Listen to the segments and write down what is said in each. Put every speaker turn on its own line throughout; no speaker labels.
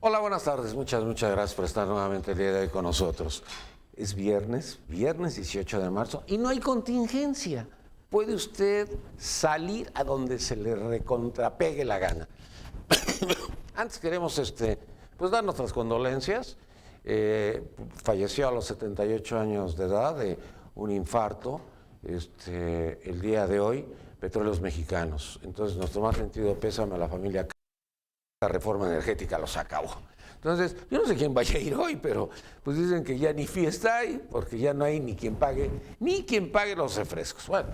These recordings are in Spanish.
Hola, buenas tardes. Muchas gracias por estar nuevamente el día de hoy con nosotros. Es viernes 18 de marzo, y no hay contingencia. Puede usted salir a donde se le recontrapegue la gana. Antes queremos pues dar nuestras condolencias. Falleció a los 78 años de edad de un infarto el día de hoy, Petróleos Mexicanos. Entonces, nuestro más sentido pésame a la familia. La reforma energética los acabó. Entonces, yo no sé quién vaya a ir hoy, pero pues dicen que ya ni fiesta hay, porque ya no hay ni quien pague los refrescos. Bueno,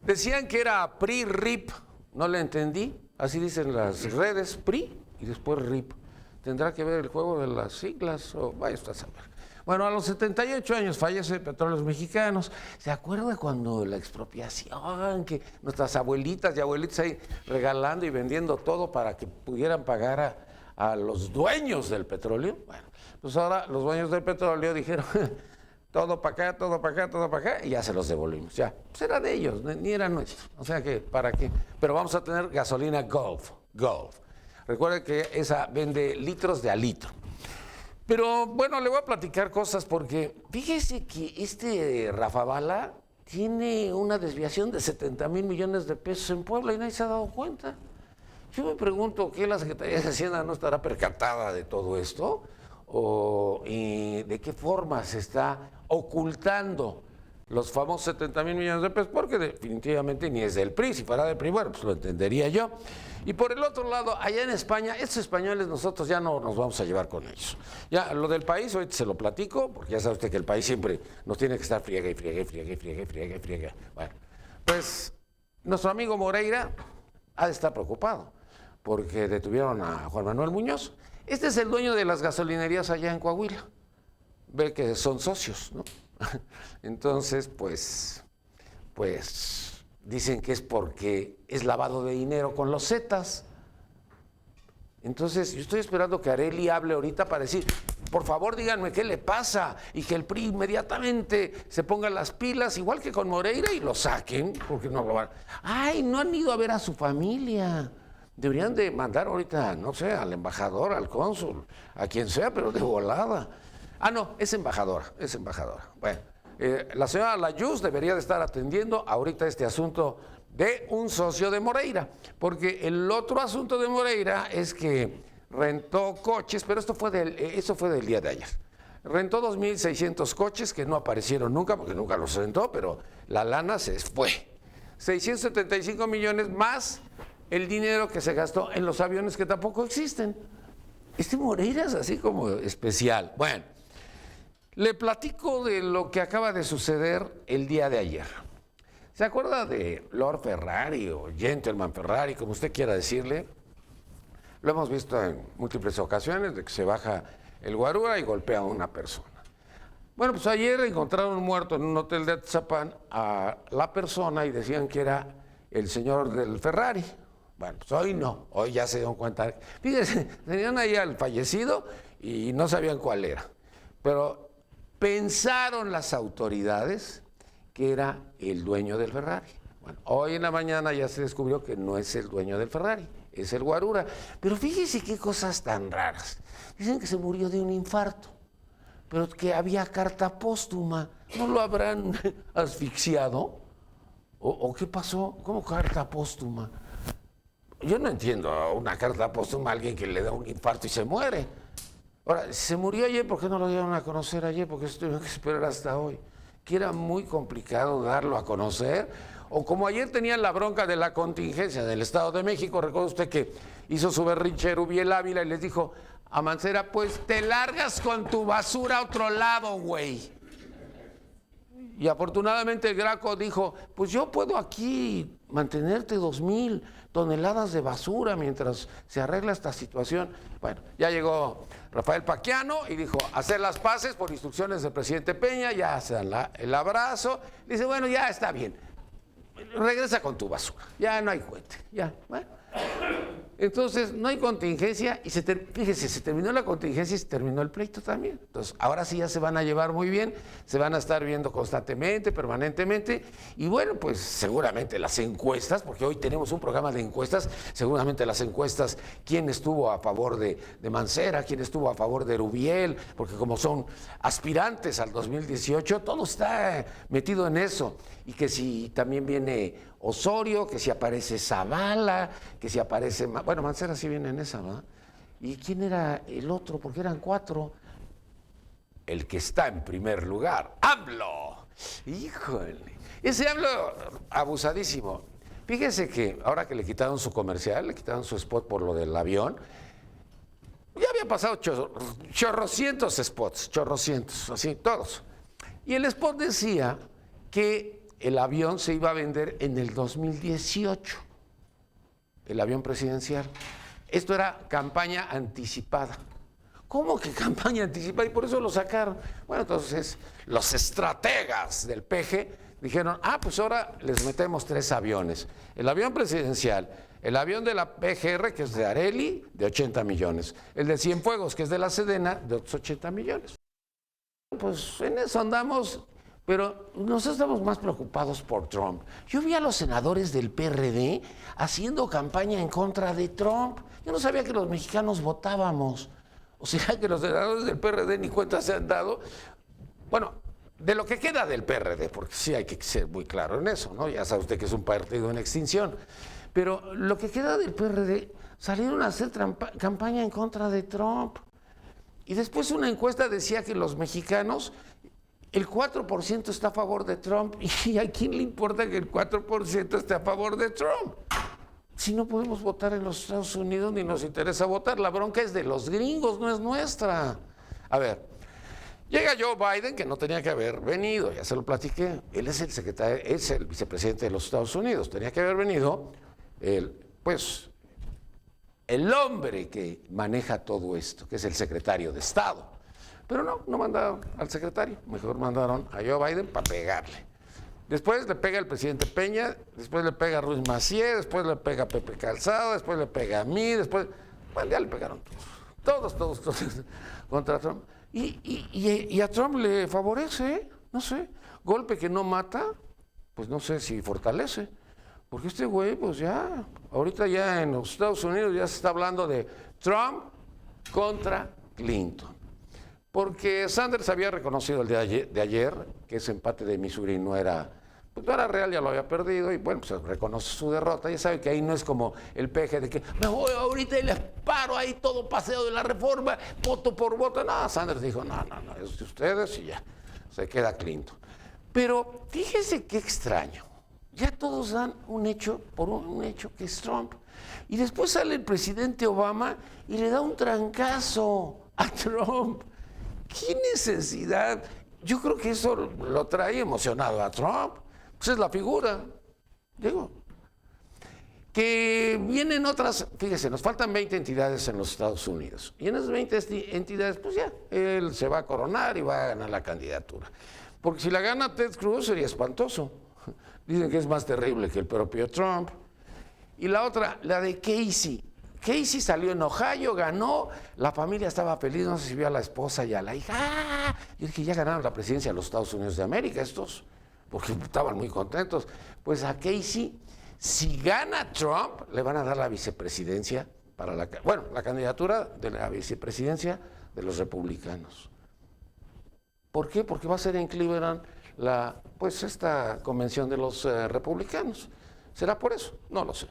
decían que era PRI-RIP, no le entendí, así dicen las redes, PRI y después RIP. ¿Tendrá que ver el juego de las siglas o vaya usted a saber? Bueno, a los 78 años fallece Petróleos Mexicanos. ¿Se acuerda cuando la expropiación, que nuestras abuelitas y abuelitos ahí regalando y vendiendo todo para que pudieran pagar a los dueños del petróleo? Bueno, pues ahora los dueños del petróleo dijeron todo para acá, todo para acá, todo para acá, y ya se los devolvimos. Ya, pues era de ellos, ni era nuestro. O sea que, ¿para qué? Pero vamos a tener gasolina Gulf. Recuerde que esa vende litros de a litro. Pero bueno, le voy a platicar cosas porque fíjese que Rafa Bala tiene una desviación de 70,000 millones de pesos en Puebla y nadie se ha dado cuenta. Yo me pregunto, ¿qué la Secretaría de Hacienda no estará percatada de todo esto? ¿Y de qué forma se está ocultando los famosos 70,000 millones de pesos? Porque definitivamente ni es del PRI. Si fuera del PRI, bueno, pues lo entendería yo. Y por el otro lado, allá en España, estos españoles nosotros ya no nos vamos a llevar con ellos. Ya, lo del país, hoy se lo platico, porque ya sabe usted que el país siempre nos tiene que estar friega. Bueno, pues nuestro amigo Moreira ha de estar preocupado, porque detuvieron a Juan Manuel Muñoz. Este es el dueño de las gasolinerías allá en Coahuila. Ve que son socios, ¿no? Entonces, pues dicen que es porque es lavado de dinero con los Zetas. Entonces, yo estoy esperando que Arely hable ahorita para decir, por favor, díganme qué le pasa, y que el PRI inmediatamente se ponga las pilas, igual que con Moreira, y lo saquen, porque no lo van. Ay, no han ido a ver a su familia. Deberían de mandar ahorita, no sé, al embajador, al cónsul, a quien sea, pero de volada. Ah, no, es embajadora. Bueno, la señora Layuz debería de estar atendiendo ahorita este asunto de un socio de Moreira, porque el otro asunto de Moreira es que rentó coches, pero eso fue del día de ayer. Rentó 2,600 coches que no aparecieron nunca, porque nunca los rentó, pero la lana se fue. 675 millones más el dinero que se gastó en los aviones que tampoco existen. Moreira es así como especial. Bueno, le platico de lo que acaba de suceder el día de ayer. ¿Se acuerda de Lord Ferrari o Gentleman Ferrari, como usted quiera decirle? Lo hemos visto en múltiples ocasiones, de que se baja el guarura y golpea a una persona. Bueno, pues ayer encontraron muerto en un hotel de Atizapán a la persona y decían que era el señor del Ferrari. Bueno, pues hoy no, hoy ya se dieron cuenta. Fíjense, tenían ahí al fallecido y no sabían cuál era. Pero pensaron las autoridades que era el dueño del Ferrari. Bueno, hoy en la mañana ya se descubrió que no es el dueño del Ferrari, es el guarura. Pero fíjese qué cosas tan raras. Dicen que se murió de un infarto, pero que había carta póstuma. ¿No lo habrán asfixiado? ¿O qué pasó? ¿Cómo carta póstuma? Yo no entiendo una carta póstuma a alguien que le da un infarto y se muere. Ahora, si se murió ayer, ¿por qué no lo dieron a conocer ayer? Porque se tuvieron que esperar hasta hoy. Que era muy complicado darlo a conocer. O como ayer tenían la bronca de la contingencia del Estado de México, recuerda usted que hizo su berrinche Rubiel Ávila y les dijo a Mancera, pues te largas con tu basura a otro lado, güey. Y afortunadamente el Graco dijo, pues yo puedo aquí mantenerte 2,000 toneladas de basura mientras se arregla esta situación. Bueno, ya llegó Rafael Paquiano y dijo, hacer las paces por instrucciones del presidente Peña, ya se dan el abrazo. Dice, bueno, ya está bien, regresa con tu basura, ya no hay cohete, ya, bueno. Entonces, no hay contingencia y fíjese, se terminó la contingencia y se terminó el pleito también. Entonces, ahora sí ya se van a llevar muy bien, se van a estar viendo constantemente, permanentemente, y bueno, pues seguramente las encuestas, porque hoy tenemos un programa de encuestas, seguramente las encuestas, quién estuvo a favor de Mancera, quién estuvo a favor de Rubiel, porque como son aspirantes al 2018, todo está metido en eso, y que si también viene Osorio, que si aparece Zavala, que si aparece... Bueno, Mancera sí viene en esa, ¿verdad? ¿Y quién era el otro? Porque eran 4. El que está en primer lugar, AMLO. Híjole, ese AMLO abusadísimo. Fíjese que ahora que le quitaron su comercial, le quitaron su spot por lo del avión, ya había pasado chorrocientos spots, chorrocientos, así, todos. Y el spot decía que el avión se iba a vender en el 2018, el avión presidencial. Esto era campaña anticipada. ¿Cómo que campaña anticipada? Y por eso lo sacaron. Bueno, entonces los estrategas del PG dijeron, pues ahora les metemos 3 aviones. El avión presidencial, el avión de la PGR, que es de Arely, de 80 millones. El de Cienfuegos, que es de la Sedena, de otros 80 millones. Pues en eso andamos. Pero nosotros estamos más preocupados por Trump. Yo vi a los senadores del PRD haciendo campaña en contra de Trump. Yo no sabía que los mexicanos votábamos. O sea, que los senadores del PRD ni cuenta se han dado. Bueno, de lo que queda del PRD, porque sí hay que ser muy claro en eso, ¿no? Ya sabe usted que es un partido en extinción. Pero lo que queda del PRD, salieron a hacer campaña en contra de Trump. Y después una encuesta decía que los mexicanos... El 4% está a favor de Trump. ¿Y a quién le importa que el 4% esté a favor de Trump? Si no podemos votar en los Estados Unidos ni nos interesa votar, la bronca es de los gringos, no es nuestra. A ver, llega Joe Biden, que no tenía que haber venido, ya se lo platiqué. Él es el secretario, es el vicepresidente de los Estados Unidos. Tenía que haber venido, el hombre que maneja todo esto, que es el secretario de Estado. Pero no mandaron al secretario, mejor mandaron a Joe Biden para pegarle. Después le pega el presidente Peña, después le pega a Ruiz Massieu, después le pega a Pepe Calzado, después le pega a mí, después... Bueno, ya le pegaron todos contra Trump. Y a Trump le favorece, no sé, golpe que no mata, pues no sé si fortalece. Porque este güey, pues ya, ahorita ya en los Estados Unidos ya se está hablando de Trump contra Clinton. Porque Sanders había reconocido el de ayer que ese empate de Missouri no era real, ya lo había perdido, y bueno, pues reconoce su derrota. Ya sabe que ahí no es como el PG de que me voy ahorita y les paro ahí todo paseo de la reforma, voto por voto. No, Sanders dijo, no, es de ustedes y ya, se queda Clinton. Pero fíjese qué extraño, ya todos dan un hecho por un hecho que es Trump. Y después sale el presidente Obama y le da un trancazo a Trump. ¿Qué necesidad? Yo creo que eso lo trae emocionado a Trump. Pues es la figura. Digo, que vienen otras, fíjese, nos faltan 20 entidades en los Estados Unidos. Y en esas 20 entidades, pues ya, él se va a coronar y va a ganar la candidatura. Porque si la gana Ted Cruz sería espantoso. Dicen que es más terrible que el propio Trump. Y la otra, la de Casey. Casey salió en Ohio, ganó, la familia estaba feliz, no sé si vio a la esposa y a la hija. ¡Ah! Yo dije, ya ganaron la presidencia de los Estados Unidos de América estos, porque estaban muy contentos. Pues a Casey, si gana Trump, le van a dar la vicepresidencia para la candidatura de la vicepresidencia de los republicanos. ¿Por qué? Porque va a ser en Cleveland esta convención de los republicanos. ¿Será por eso? No lo sé.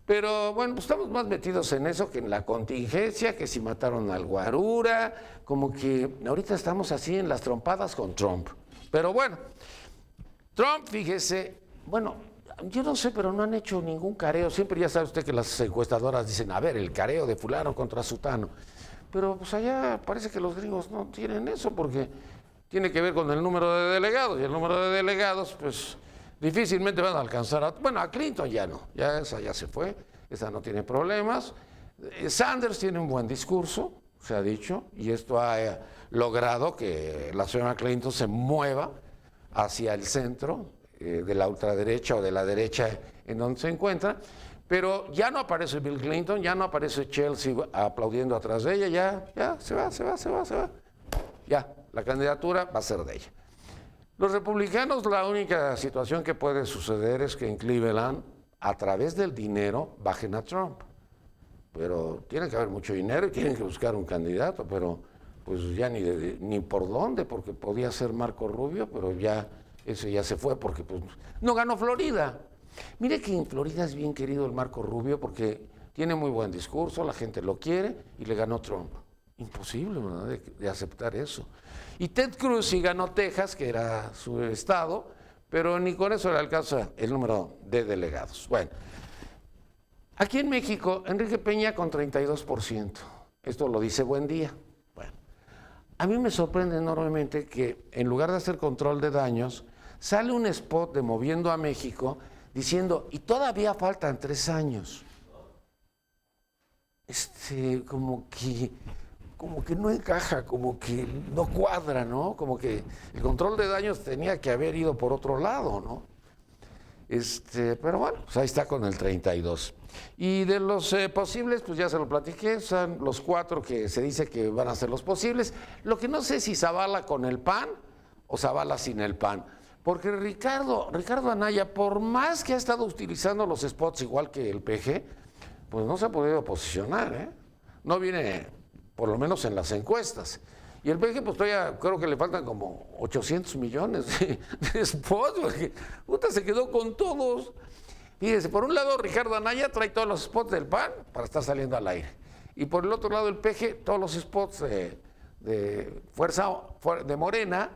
Pero bueno, pues estamos más metidos en eso que en la contingencia, que si mataron al Guarura, como que ahorita estamos así en las trompadas con Trump. Pero bueno, Trump, fíjese, bueno, yo no sé, pero no han hecho ningún careo. Siempre ya sabe usted que las encuestadoras dicen, a ver, el careo de fulano contra sutano. Pero pues allá parece que los gringos no tienen eso, porque tiene que ver con el número de delegados, y el número de delegados, pues... difícilmente van a alcanzar a Clinton ya no, ya esa ya se fue, esa no tiene problemas. Sanders tiene un buen discurso, se ha dicho, y esto ha logrado que la señora Clinton se mueva hacia el centro de la ultraderecha o de la derecha en donde se encuentra, Pero ya no aparece Bill Clinton, ya no aparece Chelsea aplaudiendo atrás de ella, ya, se va. Ya, la candidatura va a ser de ella. Los republicanos, la única situación que puede suceder es que en Cleveland, a través del dinero, bajen a Trump. Pero tiene que haber mucho dinero y tienen que buscar un candidato, pero pues ya ni por dónde, porque podía ser Marco Rubio, pero ya ese ya se fue porque pues, no ganó Florida. Mire que en Florida es bien querido el Marco Rubio porque tiene muy buen discurso, la gente lo quiere y le ganó Trump. Imposible, ¿verdad?, de aceptar eso. Y Ted Cruz sí ganó Texas, que era su estado, pero ni con eso le alcanza el número de delegados. Bueno, aquí en México, Enrique Peña con 32%. Esto lo dice Buen Día. Bueno, a mí me sorprende enormemente que en lugar de hacer control de daños, sale un spot de Moviendo a México diciendo, y todavía faltan 3 años. Como que no encaja, como que no cuadra, ¿no? Como que el control de daños tenía que haber ido por otro lado, ¿no? Pero bueno, pues ahí está con el 32. Y de los posibles, pues ya se lo platiqué, son los 4 que se dice que van a ser los posibles. Lo que no sé si Zavala con el PAN o Zavala sin el PAN. Porque Ricardo Anaya, por más que ha estado utilizando los spots igual que el PG, pues no se ha podido posicionar, ¿eh? No viene, por lo menos en las encuestas. Y el PG, pues todavía creo que le faltan como 800 millones de spots, porque se quedó con todos. Fíjese, por un lado Ricardo Anaya trae todos los spots del PAN para estar saliendo al aire. Y por el otro lado el PG, todos los spots de fuerza de Morena,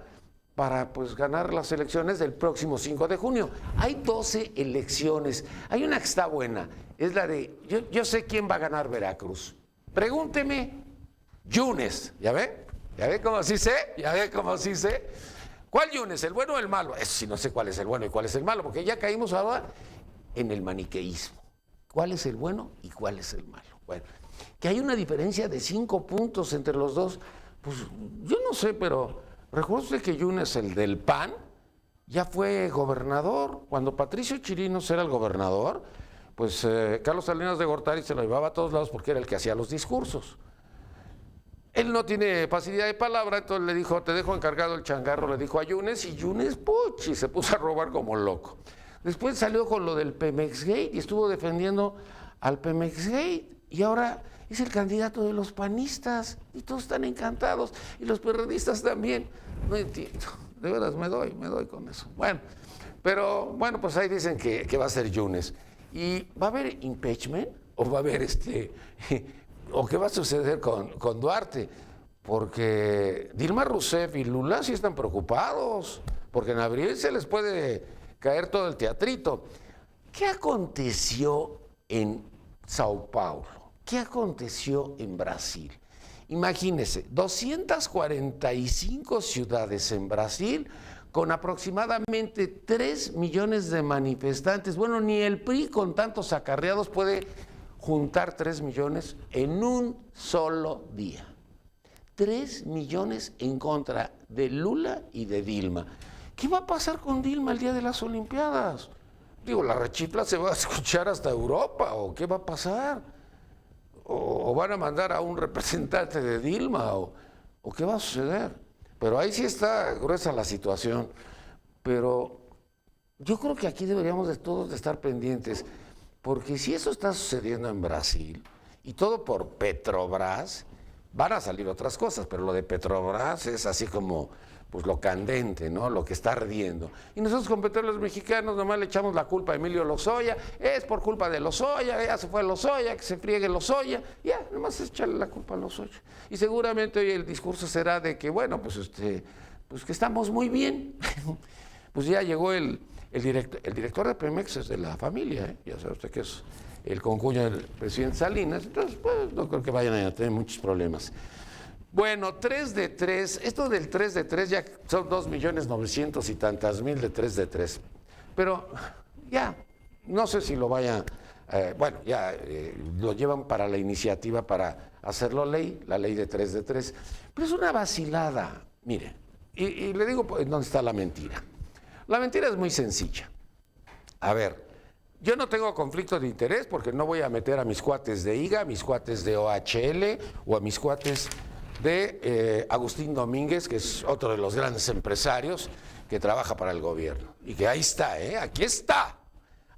para pues ganar las elecciones del próximo 5 de junio. Hay 12 elecciones. Hay una que está buena, es la de, yo sé quién va a ganar Veracruz. Pregúnteme, Yunes, ¿ya ve? ¿Ya ve cómo sí sé? ¿Ya ve cómo sí sé? ¿Cuál Yunes, el bueno o el malo? Eso sí, no sé cuál es el bueno y cuál es el malo, porque ya caímos ahora en el maniqueísmo. ¿Cuál es el bueno y cuál es el malo? Bueno, que hay una diferencia de 5 puntos entre los dos, pues yo no sé, pero recuerda usted que Yunes, el del PAN, ya fue gobernador. Cuando Patricio Chirinos era el gobernador, pues Carlos Salinas de Gortari se lo llevaba a todos lados porque era el que hacía los discursos. Él no tiene facilidad de palabra, entonces le dijo, te dejo encargado el changarro, le dijo a Yunes, y Yunes, puchi, se puso a robar como loco. Después salió con lo del Pemex Gate y estuvo defendiendo al Pemex Gate, y ahora es el candidato de los panistas, y todos están encantados, y los perredistas también. No entiendo, de veras me doy con eso. Bueno, pero bueno, pues ahí dicen que va a ser Yunes. ¿Y va a haber impeachment? ¿O va a haber o qué va a suceder con Duarte? Porque Dilma Rousseff y Lula sí están preocupados, porque en abril se les puede caer todo el teatrito. ¿Qué aconteció en Sao Paulo? ¿Qué aconteció en Brasil? Imagínense, 245 ciudades en Brasil con aproximadamente 3 millones de manifestantes. Bueno, ni el PRI con tantos acarreados puede juntar 3 millones en un solo día. 3 millones en contra de Lula y de Dilma. ¿Qué va a pasar con Dilma el día de las Olimpiadas? Digo, la rechifla se va a escuchar hasta Europa, ¿o qué va a pasar? ¿O van a mandar a un representante de Dilma? ¿O qué va a suceder? Pero ahí sí está gruesa la situación. Pero yo creo que aquí deberíamos de todos de estar pendientes, porque si eso está sucediendo en Brasil, y todo por Petrobras, van a salir otras cosas, pero lo de Petrobras es así como pues lo candente, ¿no? Lo que está ardiendo. Y nosotros con Petróleos Mexicanos nomás le echamos la culpa a Emilio Lozoya, es por culpa de Lozoya, ya se fue Lozoya, que se friegue Lozoya, ya, nomás echarle la culpa a Lozoya. Y seguramente hoy el discurso será de que, bueno, pues que estamos muy bien. Pues ya llegó el director de Pemex es de la familia, ¿eh? Ya sabe usted que es el concuño del presidente Salinas, entonces pues no creo que vayan a tener muchos problemas. Bueno, 3 de 3, esto del 3 de 3 ya son 2.900.000 y tantas mil de 3 de 3. Pero ya, no sé si lo vaya, lo llevan para la iniciativa para hacerlo ley, la ley de 3 de 3. Pero es una vacilada, mire, y le digo dónde está la mentira. La mentira es muy sencilla. A ver, Yo no tengo conflicto de interés porque no voy a meter a mis cuates de IGA, a mis cuates de OHL o a mis cuates de Agustín Domínguez, que es otro de los grandes empresarios que trabaja para el gobierno. Y que ahí está, aquí está.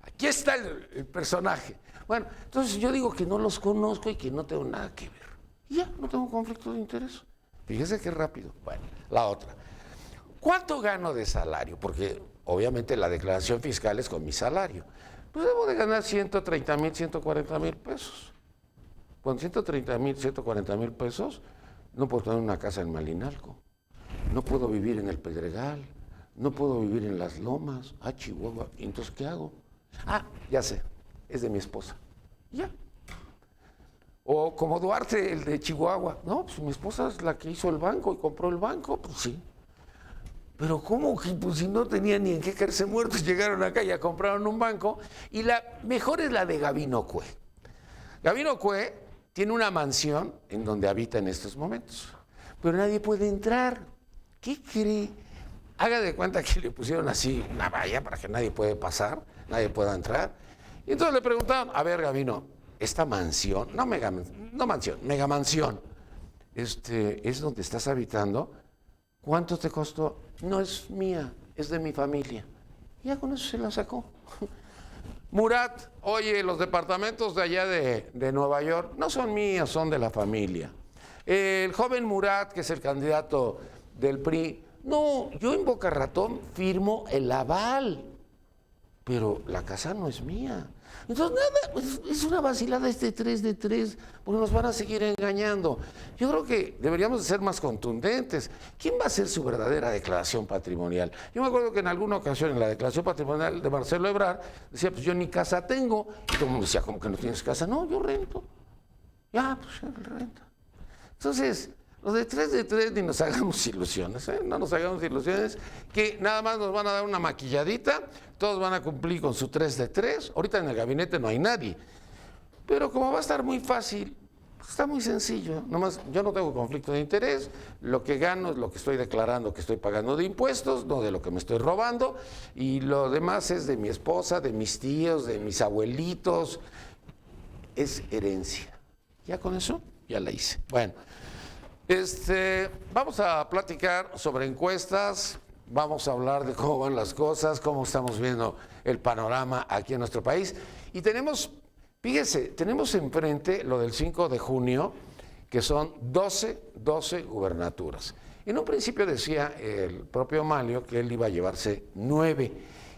Aquí está el personaje. Bueno, entonces yo digo que no los conozco y que no tengo nada que ver. Y ya, no tengo conflicto de interés. Fíjese qué rápido. Bueno, la otra. ¿Cuánto gano de salario? Porque obviamente la declaración fiscal es con mi salario. Pues debo de ganar 130,000, 140,000 pesos. Con 130,000, 140,000 pesos no puedo tener una casa en Malinalco. No puedo vivir en el Pedregal. No puedo vivir en Las Lomas. Chihuahua. Entonces, ¿qué hago? Ya sé. Es de mi esposa. Ya. O como Duarte, el de Chihuahua. No, pues mi esposa es la que hizo el banco y compró el banco. Pues sí. Pero ¿cómo? Pues si no tenían ni en qué caerse muertos, llegaron acá y ya compraron un banco. Y la mejor es la de Gabino Cue. Gabino Cue tiene una mansión en donde habita en estos momentos. Pero nadie puede entrar. ¿Qué cree? Haga de cuenta que le pusieron así una valla para que nadie puede pasar, nadie pueda entrar. Y entonces le preguntaron, a ver, Gabino, esta mansión, no mansión, mega mansión, ¿es donde estás habitando? ¿Cuánto te costó? No es mía, es de mi familia. Y ya con eso se la sacó. Murat, oye, los departamentos de allá de Nueva York no son míos, son de la familia. El joven Murat, que es el candidato del PRI, no, yo en Boca Ratón firmo el aval, pero la casa no es mía. Entonces, nada, pues, es una vacilada este 3 de 3, porque nos van a seguir engañando. Yo creo que deberíamos ser más contundentes. ¿Quién va a hacer su verdadera declaración patrimonial? Yo me acuerdo que en alguna ocasión en la declaración patrimonial de Marcelo Ebrard decía, pues yo ni casa tengo. Y todo el mundo decía, ¿cómo que no tienes casa? No, yo rento. Ya, pues él renta. Entonces, los de 3 de 3 ni nos hagamos ilusiones, no nos hagamos ilusiones, que nada más nos van a dar una maquilladita, todos van a cumplir con su 3 de 3, ahorita en el gabinete no hay nadie, pero como va a estar muy fácil, pues está muy sencillo, nomás yo no tengo conflicto de interés, lo que gano es lo que estoy declarando que estoy pagando de impuestos, no de lo que me estoy robando, y lo demás es de mi esposa, de mis tíos, de mis abuelitos, es herencia. Ya con eso, ya la hice. Bueno. Vamos a platicar sobre encuestas, vamos a hablar de cómo van las cosas, cómo estamos viendo el panorama aquí en nuestro país. Y tenemos, fíjese, tenemos enfrente lo del 5 de junio, que son 12 gubernaturas. En un principio decía el propio Manlio que él iba a llevarse 9.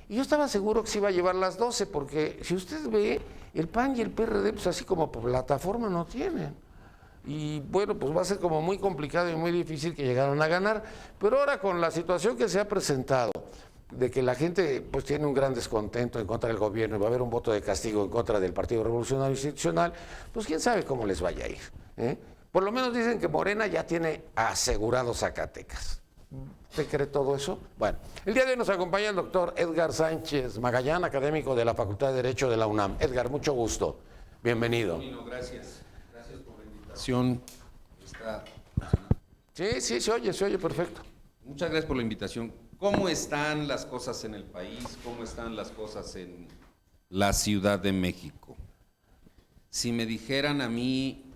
Y yo estaba seguro que se iba a llevar las 12, porque si usted ve, el PAN y el PRD, pues así como plataforma no tienen. Y bueno, pues va a ser como muy complicado y muy difícil que llegaran a ganar. Pero ahora con la situación que se ha presentado, de que la gente pues tiene un gran descontento en contra del gobierno y va a haber un voto de castigo en contra del Partido Revolucionario Institucional, pues quién sabe cómo les vaya a ir. Por lo menos dicen que Morena ya tiene asegurado Zacatecas. ¿Usted cree todo eso? Bueno, el día de hoy nos acompaña el doctor Edgar Sánchez Magallán, académico de la Facultad de Derecho de la UNAM. Edgar, mucho gusto. Bienvenido.
Gracias.
Sí, se oye perfecto.
Muchas gracias por la invitación. ¿Cómo están las cosas en el país? ¿Cómo están las cosas en la Ciudad de México? Si me dijeran a mí,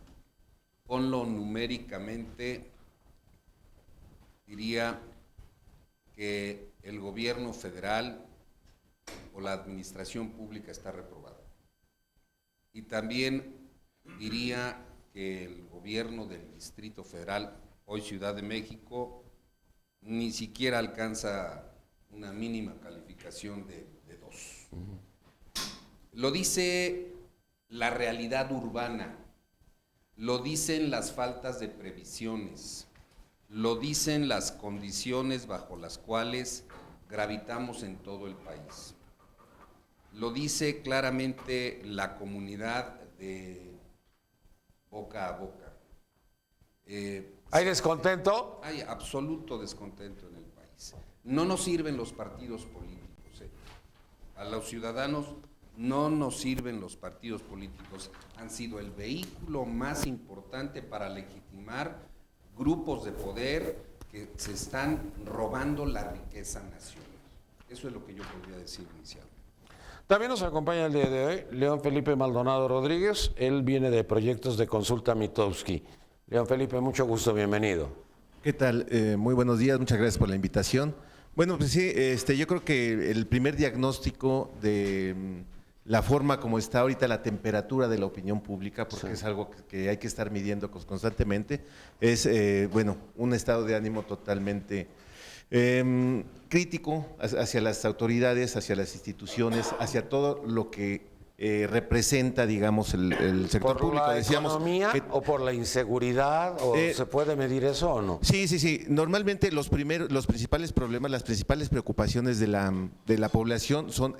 ponlo numéricamente, diría que el gobierno federal o la administración pública está reprobada. Y también diría que el gobierno del Distrito Federal, hoy Ciudad de México, ni siquiera alcanza una mínima calificación de 2. Lo dice la realidad urbana, lo dicen las faltas de previsiones, lo dicen las condiciones bajo las cuales gravitamos en todo el país. Lo dice claramente la comunidad de boca a boca.
¿Hay descontento?
Hay absoluto descontento en el país. No nos sirven los partidos políticos. A los ciudadanos no nos sirven los partidos políticos. Han sido el vehículo más importante para legitimar grupos de poder que se están robando la riqueza nacional. Eso es lo que yo podría decir inicialmente.
También nos acompaña el día de hoy León Felipe Maldonado Rodríguez. Él viene de Proyectos de Consulta Mitowski. León Felipe, mucho gusto, bienvenido.
¿Qué tal? Muy buenos días, muchas gracias por la invitación. Bueno, pues sí, yo creo que el primer diagnóstico de la forma como está ahorita la temperatura de la opinión pública, porque es algo que hay que estar midiendo constantemente, es, bueno, un estado de ánimo totalmente crítico hacia las autoridades, hacia las instituciones, hacia todo lo que representa, digamos, el sector público.
¿Por la
Decíamos
economía o por la inseguridad? ¿O se puede medir eso o no?
Sí. Normalmente los principales problemas, las principales preocupaciones de la población son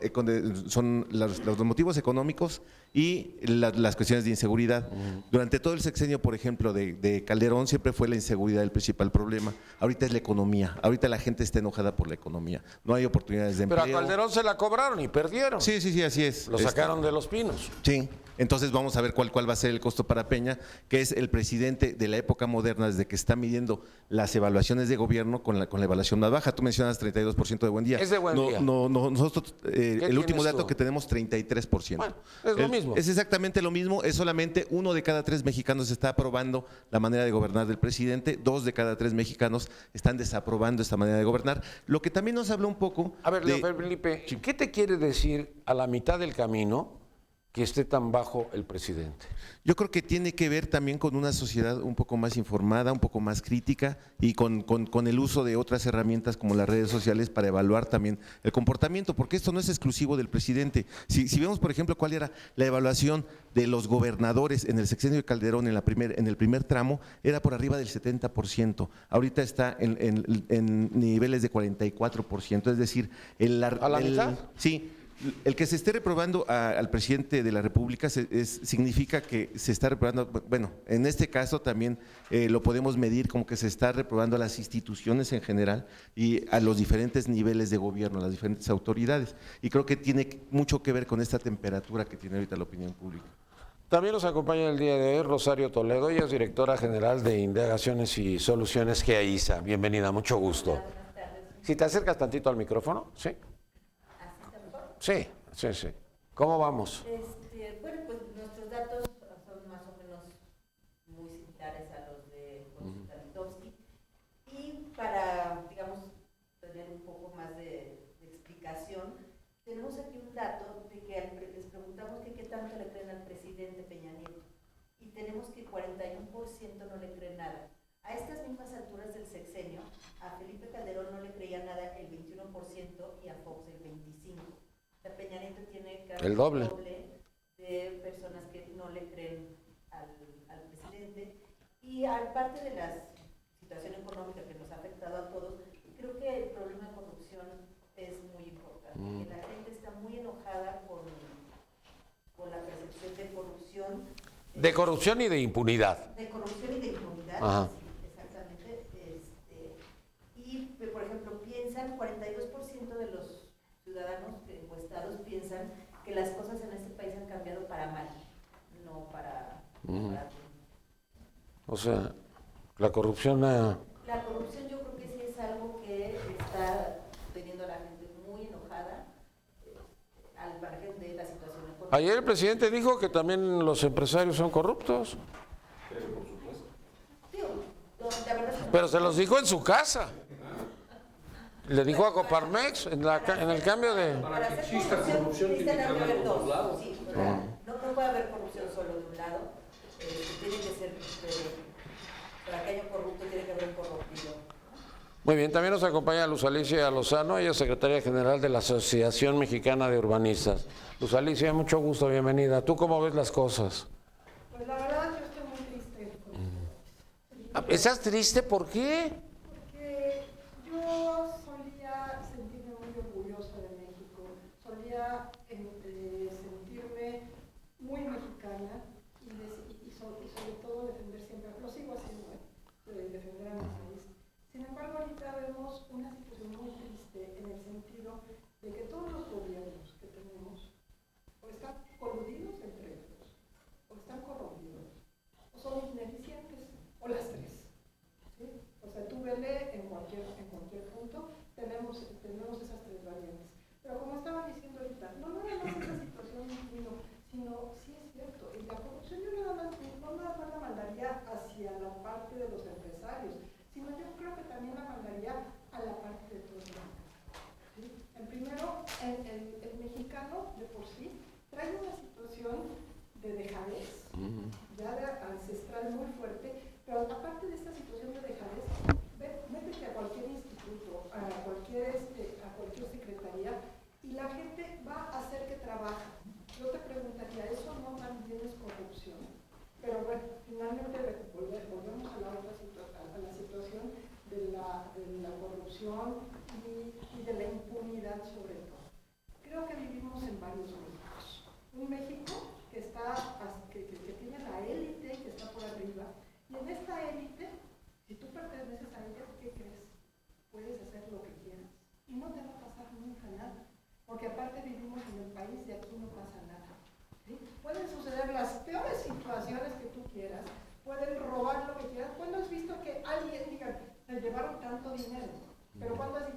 los motivos económicos y las cuestiones de inseguridad. Durante todo el sexenio, por ejemplo, de Calderón, siempre fue la inseguridad el principal problema. Ahorita es la economía. Ahorita la gente está enojada por la economía. No hay oportunidades de empleo.
Pero a Calderón se la cobraron y perdieron.
Sí, así es.
Lo sacaron de Los Pinos.
Sí, entonces vamos a ver cuál va a ser el costo para Peña, que es el presidente de la época moderna, desde que está midiendo las evaluaciones de gobierno con la evaluación más baja. Tú mencionas 32% de buen día.
Es de buen día.
Nosotros, el último dato
tú?
que tenemos, 33%.
Bueno, es lo mismo.
Es exactamente lo mismo, es solamente 1 de cada 3 mexicanos está aprobando la manera de gobernar del presidente, 2 de cada 3 mexicanos están desaprobando esta manera de gobernar. Lo que también nos habla un poco…
A ver, León Felipe, ¿qué te quiere decir a la mitad del camino que esté tan bajo el presidente?
Yo creo que tiene que ver también con una sociedad un poco más informada, un poco más crítica y con el uso de otras herramientas como las redes sociales para evaluar también el comportamiento, porque esto no es exclusivo del presidente. Si vemos, por ejemplo, cuál era la evaluación de los gobernadores en el sexenio de Calderón en el primer tramo, era por arriba del 70%. Ahorita está en niveles de 44%, es decir…
¿A la mitad?
Sí. El que se esté reprobando al presidente de la República significa que se está reprobando, bueno, en este caso también lo podemos medir como que se está reprobando a las instituciones en general y a los diferentes niveles de gobierno, a las diferentes autoridades. Y creo que tiene mucho que ver con esta temperatura que tiene ahorita la opinión pública.
También nos acompaña el día de hoy Rosario Toledo, ella es directora general de Indagaciones y Soluciones GEAISA. Bienvenida, mucho gusto. Si te acercas tantito al micrófono, ¿sí? Sí. ¿Cómo vamos?
Bueno, pues nuestros datos son más o menos muy similares a los de Consulta Mitowski. Y para, digamos, tener un poco más de explicación, tenemos aquí un dato de que les preguntamos que qué tanto le creen al presidente Peña Nieto. Y tenemos que 41% no le cree nada. A estas mismas alturas del sexenio, a Felipe Calderón no le creía nada el 21% y a Fox el 25%. Peña Nieto tiene casi
el doble
de personas que no le creen al presidente. Y aparte de la situación económica que nos ha afectado a todos, creo que el problema de corrupción es muy importante. La gente está muy enojada con la percepción de corrupción.
De corrupción y de impunidad.
De corrupción y de impunidad,
Ajá.
sí, exactamente. Y, por ejemplo, piensan, 42% de los ciudadanos encuestados piensan que las cosas en este país han cambiado para mal, no para bien.
O sea, la corrupción…
La corrupción yo creo que sí es algo que está teniendo a la gente muy enojada, al margen de la situación económica.
Ayer el presidente dijo que también los empresarios son corruptos.
Digo, la verdad es que no.
Pero se los dijo en su casa. Le dijo a Coparmex en el cambio de…
Para hacer corrupción tiene que haber dos. Sí, o sea, no puede haber corrupción solo de un lado. Tiene que ser, para que haya corrupto tiene que haber un corrompido.
Muy bien, también nos acompaña Luz Alicia Lozano, ella es secretaria general de la Asociación Mexicana de Urbanistas. Luz Alicia, mucho gusto, bienvenida. ¿Tú cómo ves las cosas?
Pues la verdad yo estoy muy triste.
¿Estás triste? ¿Por qué?
Porque yo solía sentirme muy orgullosa de México, solía sentirme muy mexicana y sobre todo defender siempre, lo sigo haciendo, defender a mi país. Sin embargo, ahorita vemos una situación muy triste en el sentido de que todos los gobiernos que tenemos o están coludidos entre ellos, o están corrompidos, o son ineficientes, o las tres. ¿Sí? O sea, tú vele en cualquier punto, tenemos esas tres variantes. Pero como estaba diciendo ahorita, no nada más parte de los empresarios, sino yo creo que también la mandaría a la parte de todos los mexicanos, ¿sí? En primero, el mexicano de por sí trae una situación de dejadez, ya de ancestral muy fuerte, pero aparte de esta situación de dejadez, métete a cualquier instituto, a cualquier secretaría, y la gente va a hacer que trabaja. Yo te preguntaría, ¿eso no también es corrupción? Pero bueno, finalmente volvemos a la situación de la corrupción y de la impunidad sobre todo. Creo que vivimos en varios Méxicos. Un México que tiene la élite, que está por arriba, y en esta élite, si tú perteneces a ella, ¿qué crees? Puedes hacer lo que quieras y no te va a pasar nunca nada, porque aparte vivimos en el país de aquí no pasa nada, ¿sí? Pueden suceder las peores situaciones que tú quieras, pueden robar lo que quieras. ¿Cuándo has visto que alguien diga, se llevaron tanto dinero? Pero ¿cuándo has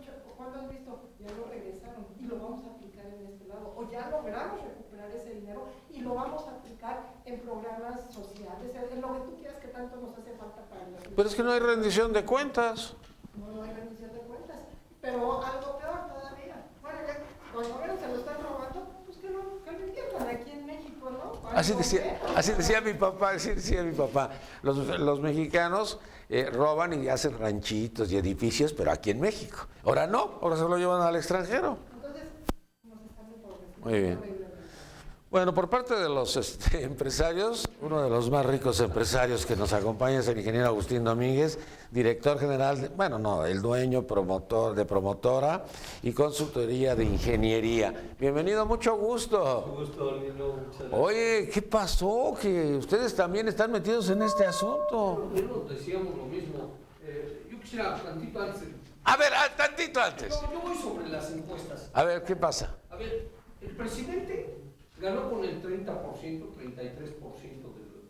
visto, ya lo regresaron y lo vamos a aplicar en este lado? O ya logramos recuperar ese dinero y lo vamos a aplicar en programas sociales, en lo que tú quieras que tanto nos hace falta para la sociedad.
Pero es que no hay rendición de cuentas.
No hay rendición de cuentas. Pero algo peor todavía. Bueno, ya, cuando gobierno se lo están robando, pues que lo inviertan aquí en México, ¿no?
Así decía mi papá, los mexicanos roban y hacen ranchitos y edificios, pero aquí en México. Ahora no, ahora se lo llevan al extranjero.
Entonces, nos están empobreciendo.
Muy bien. Bueno, por parte de los empresarios, uno de los más ricos empresarios que nos acompaña es el ingeniero Agustín Domínguez, director general, el dueño, promotor de promotora y consultoría de ingeniería. Bienvenido, mucho gusto.
Mucho gusto, Lino, muchas gracias.
Oye, ¿qué pasó? Que ustedes también están metidos en este asunto.
Bueno, decíamos lo mismo. Yo quisiera tantito antes.
A ver, tantito antes.
Yo voy sobre las encuestas.
A ver, ¿qué pasa?
A ver, el presidente ganó con el 30%, 33%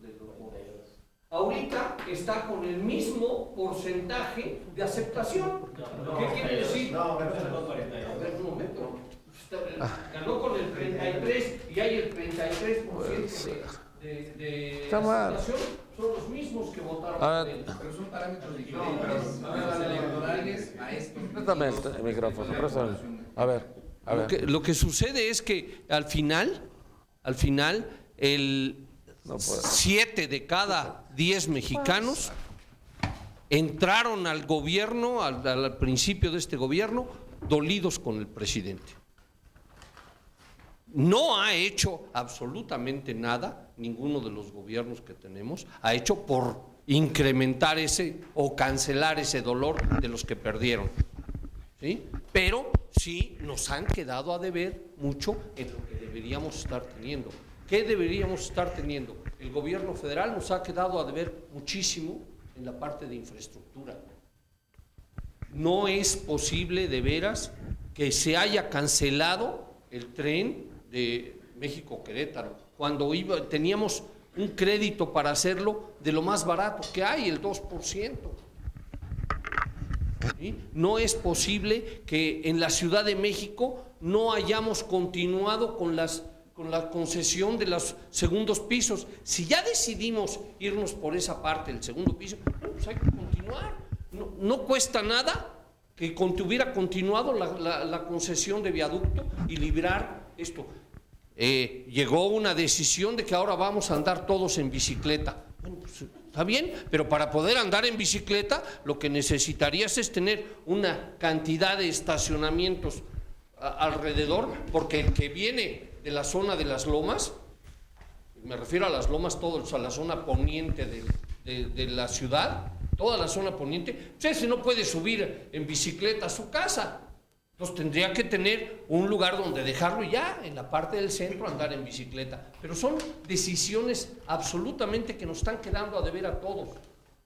de los votos. Ahorita está con el mismo porcentaje de aceptación. ¿Qué quiere decir? No, ganó con 42. A ver, un momento. Ganó con el 33 y hay el 33% de aceptación. Son los mismos que votaron por él.
Pero son parámetros diferentes. Las electorales a esto.
Préstame el micrófono, préstame. A ver.
Lo que sucede es que al final, 7 de cada 10 mexicanos entraron al gobierno, al principio de este gobierno, dolidos con el presidente. No ha hecho absolutamente nada, ninguno de los gobiernos que tenemos, ha hecho por incrementar ese o cancelar ese dolor de los que perdieron, ¿sí? Pero sí nos han quedado a deber mucho en lo que deberíamos estar teniendo. ¿Qué deberíamos estar teniendo? El gobierno federal nos ha quedado a deber muchísimo en la parte de infraestructura. No es posible de veras que se haya cancelado el tren de México-Querétaro, cuando teníamos un crédito para hacerlo de lo más barato que hay, el 2%. ¿Sí? No es posible que en la Ciudad de México no hayamos continuado con la concesión de los segundos pisos. Si ya decidimos irnos por esa parte, el segundo piso, bueno, pues hay que continuar. No cuesta nada que hubiera continuado la concesión de viaducto y librar esto. Llegó una decisión de que ahora vamos a andar todos en bicicleta. Bueno, pues está bien, pero para poder andar en bicicleta lo que necesitarías es tener una cantidad de estacionamientos alrededor, porque el que viene de la zona de las lomas, me refiero a las lomas, todos, a la zona poniente de la ciudad, toda la zona poniente, pues ese no puede subir en bicicleta a su casa. Entonces tendría que tener un lugar donde dejarlo y ya, en la parte del centro, andar en bicicleta. Pero son decisiones absolutamente que nos están quedando a deber a todos,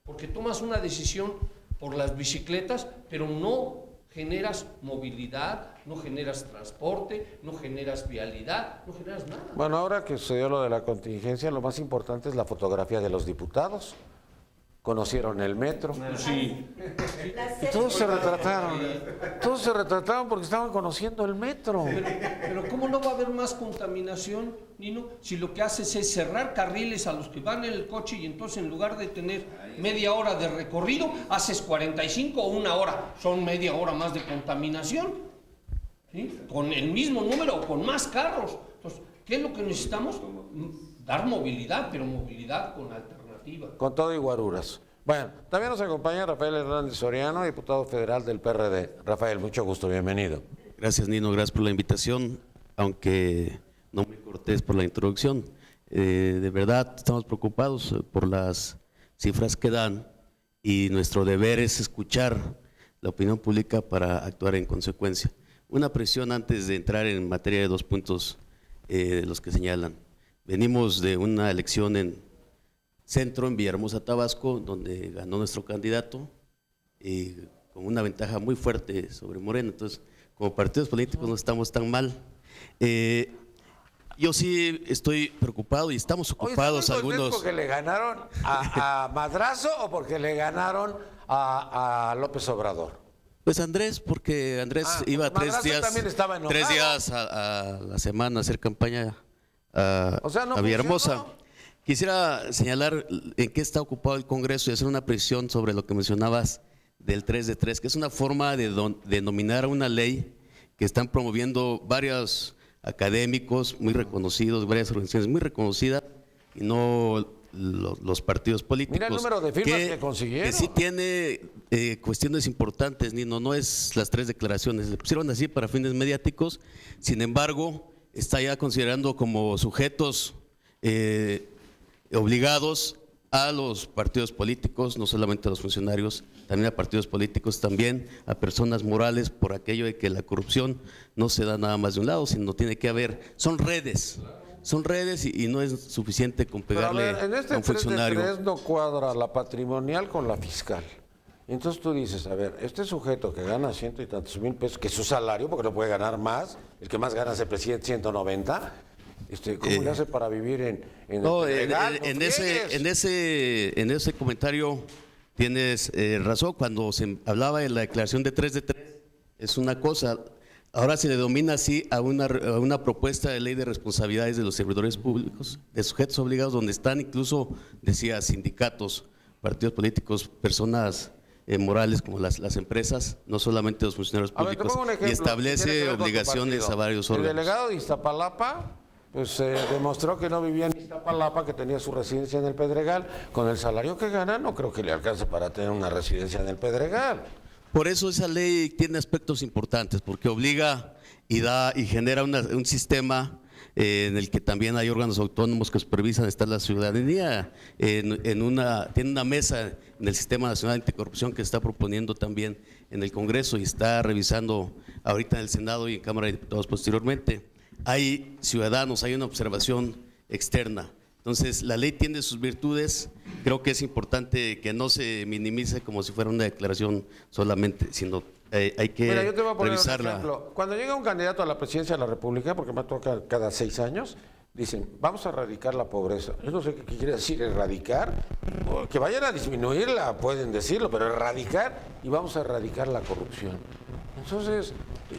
porque tomas una decisión por las bicicletas, pero no generas movilidad, no generas transporte, no generas vialidad, no generas nada.
Bueno, ahora que sucedió lo de la contingencia, lo más importante es la fotografía de los diputados. conocieron el metro.
Sí.
Y todos se retrataron porque estaban conociendo el metro.
Pero ¿cómo no va a haber más contaminación, Nino? Si lo que haces es cerrar carriles a los que van en el coche y entonces en lugar de tener media hora de recorrido, haces 45 o una hora. Son media hora más de contaminación. ¿Sí? Con el mismo número o con más carros. Entonces, ¿qué es lo que necesitamos? Dar movilidad, pero movilidad con alternativa.
Con todo y guaruras. Bueno, también nos acompaña Rafael Hernández Soriano, diputado federal del PRD. Rafael, mucho gusto, bienvenido.
Gracias, Nino, gracias por la invitación, aunque no muy cortés por la introducción. De verdad, estamos preocupados por las cifras que dan y nuestro deber es escuchar la opinión pública para actuar en consecuencia. Una presión antes de entrar en materia de 2 puntos de los que señalan. Venimos de una elección en centro, en Villahermosa, Tabasco, donde ganó nuestro candidato con una ventaja muy fuerte sobre Morena. Entonces, como partidos políticos no estamos tan mal. Yo sí estoy preocupado y estamos ocupados algunos.
¿Porque le ganaron a Madrazo o porque le ganaron a López Obrador?
Pues Andrés, porque Andrés iba
Madrazo
3 días,
también estaba enojado.
3 días a la semana a hacer campaña
O sea, no
a Villahermosa.
funcionó.
Quisiera señalar en qué está ocupado el Congreso y hacer una precisión sobre lo que mencionabas del 3 de 3, que es una forma de denominar a una ley que están promoviendo varios académicos muy reconocidos, varias organizaciones muy reconocidas y no los partidos políticos.
Mira el número de firmas que consiguieron.
Que sí tiene cuestiones importantes, Nino, no es las 3 declaraciones, le pusieron así para fines mediáticos, sin embargo, está ya considerando como sujetos obligados a los partidos políticos, no solamente a los funcionarios, también a partidos políticos, también a personas morales, por aquello de que la corrupción no se da nada más de un lado, sino tiene que haber, son redes y no es suficiente con pegarle
Pero a ver, en este
a un funcionario.
3 de 3 no cuadra la patrimonial con la fiscal. Entonces tú dices, a ver, este sujeto que gana 100 y tantos mil pesos, que es su salario, porque no puede ganar más, el que más gana es el presidente, 190, ¿cómo le hace para vivir en
No,
el legal?
en ese comentario tienes razón. Cuando se hablaba de la declaración de 3 de 3, es una cosa. Ahora se le domina así a una propuesta de ley de responsabilidades de los servidores públicos, de sujetos obligados, donde están incluso, decía, sindicatos, partidos políticos, personas morales como las empresas, no solamente los funcionarios públicos,
te pongo un ejemplo,
y establece
que tiene que ver con tu
obligaciones
partido.
a varios
El
órganos.
delegado de Iztapalapa pues demostró que no vivía en Iztapalapa, que tenía su residencia en el Pedregal. Con el salario que gana, no creo que le alcance para tener una residencia en el Pedregal.
Por eso esa ley tiene aspectos importantes, porque obliga y genera un sistema en el que también hay órganos autónomos que supervisan, está la ciudadanía, tiene una mesa en el Sistema Nacional Anticorrupción que se está proponiendo también en el Congreso y está revisando ahorita en el Senado y en Cámara de Diputados posteriormente. Hay ciudadanos, hay una observación externa. Entonces, la ley tiene sus virtudes, creo que es importante que no se minimice como si fuera una declaración solamente, sino hay que
Mira, yo te voy a poner un
revisarla.
ejemplo. Cuando llega un candidato a la presidencia de la República, porque me toca cada 6 años, dicen, vamos a erradicar la pobreza. Yo no sé qué quiere decir erradicar, o que vayan a disminuirla, pueden decirlo, pero erradicar, y vamos a erradicar la corrupción. Entonces,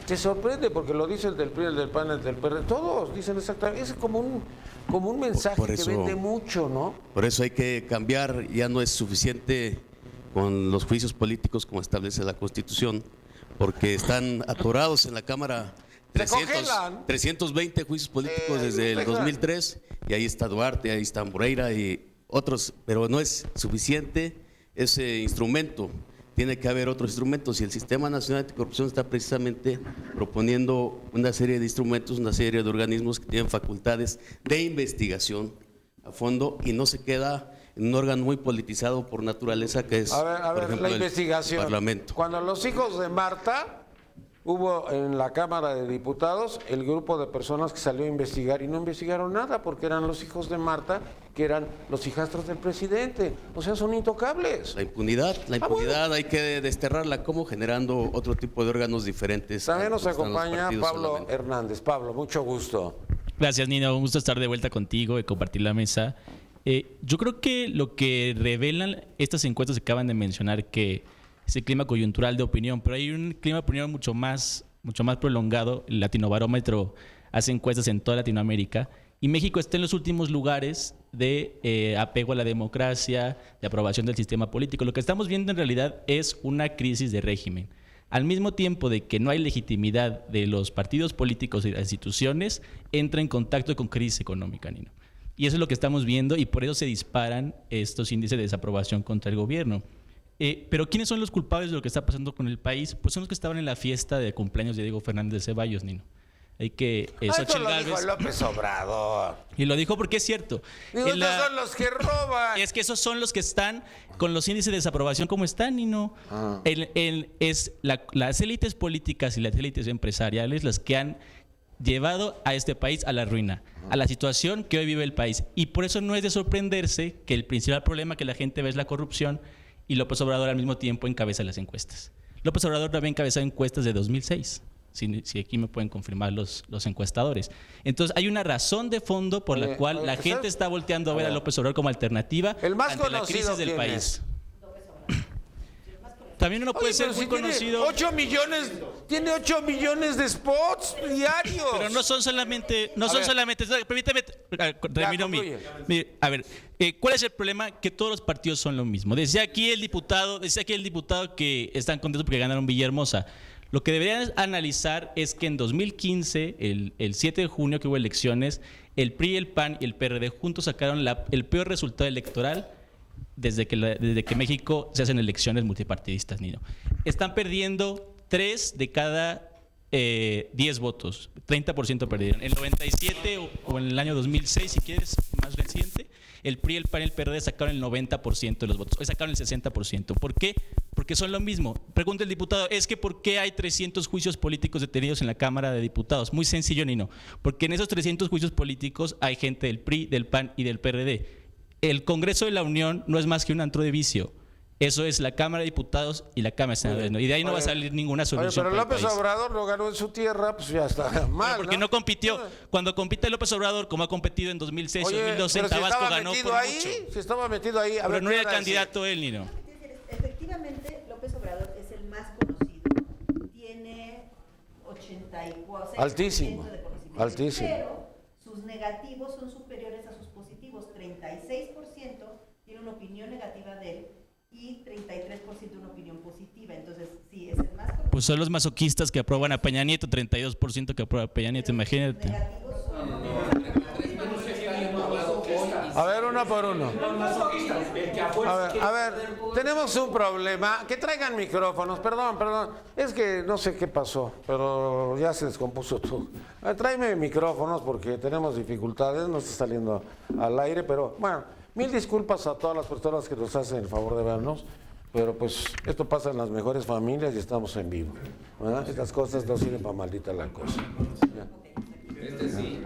te sorprende porque lo dice el del PRI, el del PAN, el del PRD, todos dicen exactamente, es como un mensaje
Por eso,
que vende mucho, ¿no?
Por eso hay que cambiar, ya no es suficiente con los juicios políticos como establece la Constitución, porque están atorados en la Cámara
Se congelan.
320 juicios políticos desde el
dejan.
2003, y ahí está Duarte, ahí está Moreira y otros, pero no es suficiente ese instrumento. Tiene que haber otros instrumentos y el Sistema Nacional Anticorrupción está precisamente proponiendo una serie de instrumentos, una serie de organismos que tienen facultades de investigación a fondo y no se queda en un órgano muy politizado por naturaleza que es,
A
por
ver,
ejemplo,
la
el
investigación.
Parlamento.
Cuando los hijos de Marta, hubo en la Cámara de Diputados el grupo de personas que salió a investigar y no investigaron nada porque eran los hijos de Marta, que eran los hijastros del presidente. O sea, son intocables.
La impunidad hay que desterrarla, como generando otro tipo de órganos diferentes.
También nos
Están los
acompaña
partidos
Pablo
solamente.
Hernández. Pablo, mucho gusto.
Gracias, Nino. Un gusto estar de vuelta contigo y compartir la mesa. Yo creo que lo que revelan estas encuestas que acaban de mencionar, que es el clima coyuntural de opinión, pero hay un clima de opinión mucho más prolongado. El Latinobarómetro hace encuestas en toda Latinoamérica y México está en los últimos lugares de apego a la democracia, de aprobación del sistema político. Lo que estamos viendo en realidad es una crisis de régimen. Al mismo tiempo de que no hay legitimidad de los partidos políticos y de las instituciones, entra en contacto con crisis económica, Nino. Y eso es lo que estamos viendo y por eso se disparan estos índices de desaprobación contra el gobierno. Pero ¿quiénes son los culpables de lo que está pasando con el país? Pues son los que estaban en la fiesta de cumpleaños de Diego Fernández de Ceballos, Nino. Hay que
Eso lo dijo López Obrador.
Y lo dijo porque es cierto.
Digo, esos son los que roban.
Es que esos son los que están con los índices de desaprobación como están, Nino. Las élites políticas y las élites empresariales las que han llevado a este país a la ruina, a la situación que hoy vive el país. Y por eso no es de sorprenderse que el principal problema que la gente ve es la corrupción y López Obrador al mismo tiempo encabeza las encuestas. López Obrador no había encabezado encuestas de 2006. Si aquí me pueden confirmar los encuestadores. Entonces hay una razón de fondo por la cual la gente está volteando a ver a López Obrador como alternativa ante la crisis del país. También uno puede ser muy conocido.
Tiene 8 millones de spots diarios.
Pero no son solamente. Permíteme, termino a ver, ¿cuál es el problema? Que todos los partidos son lo mismo. Decía aquí el diputado que están contentos porque ganaron Villahermosa. Lo que deberían analizar es que en 2015, el 7 de junio que hubo elecciones, el PRI, el PAN y el PRD juntos sacaron el peor resultado electoral desde que México se hacen elecciones multipartidistas, Nino. Están perdiendo 3 de cada 10 votos, 30% perdieron. En el 97 o en el año 2006, si quieres, más reciente, el PRI, el PAN y el PRD sacaron el 90% de los votos. Hoy sacaron el 60%. ¿Por qué? Porque son lo mismo. Pregunta el diputado, ¿es que por qué hay 300 juicios políticos detenidos en la Cámara de Diputados? Muy sencillo, Nino. Porque en esos 300 juicios políticos hay gente del PRI, del PAN y del PRD. El Congreso de la Unión no es más que un antro de vicio. Eso es la Cámara de Diputados y la Cámara de Senadores. ¿No? Y de ahí no va a salir ninguna solución.
Pero López Obrador lo ganó en su tierra, pues ya está mal.
Porque no compitió. Cuando compite López Obrador, como ha competido en 2006 y 2012, en Tabasco ganó por mucho.
Si estaba metido ahí.
Pero no era el candidato él, Nino.
Efectivamente, López Obrador es el más conocido. Tiene 84%
altísimo,
de conocimiento.
altísimo.
Pero sus negativos son superiores a sus positivos. 36% tiene una opinión negativa de él y 33% una opinión positiva. Entonces, sí, es el más conocido.
Pues son los masoquistas que aprueban a Peña Nieto, 32% que aprueban a Peña Nieto, imagínate.
A ver, uno por uno. A ver, tenemos un problema. Que traigan micrófonos, perdón. Es que no sé qué pasó, pero ya se descompuso todo. Tráeme micrófonos porque tenemos dificultades, no está saliendo al aire, pero bueno, mil disculpas a todas las personas que nos hacen el favor de vernos. Pero pues esto pasa en las mejores familias y estamos en vivo, ¿verdad? Estas cosas no sirven para maldita la cosa. Ya.
Este sí.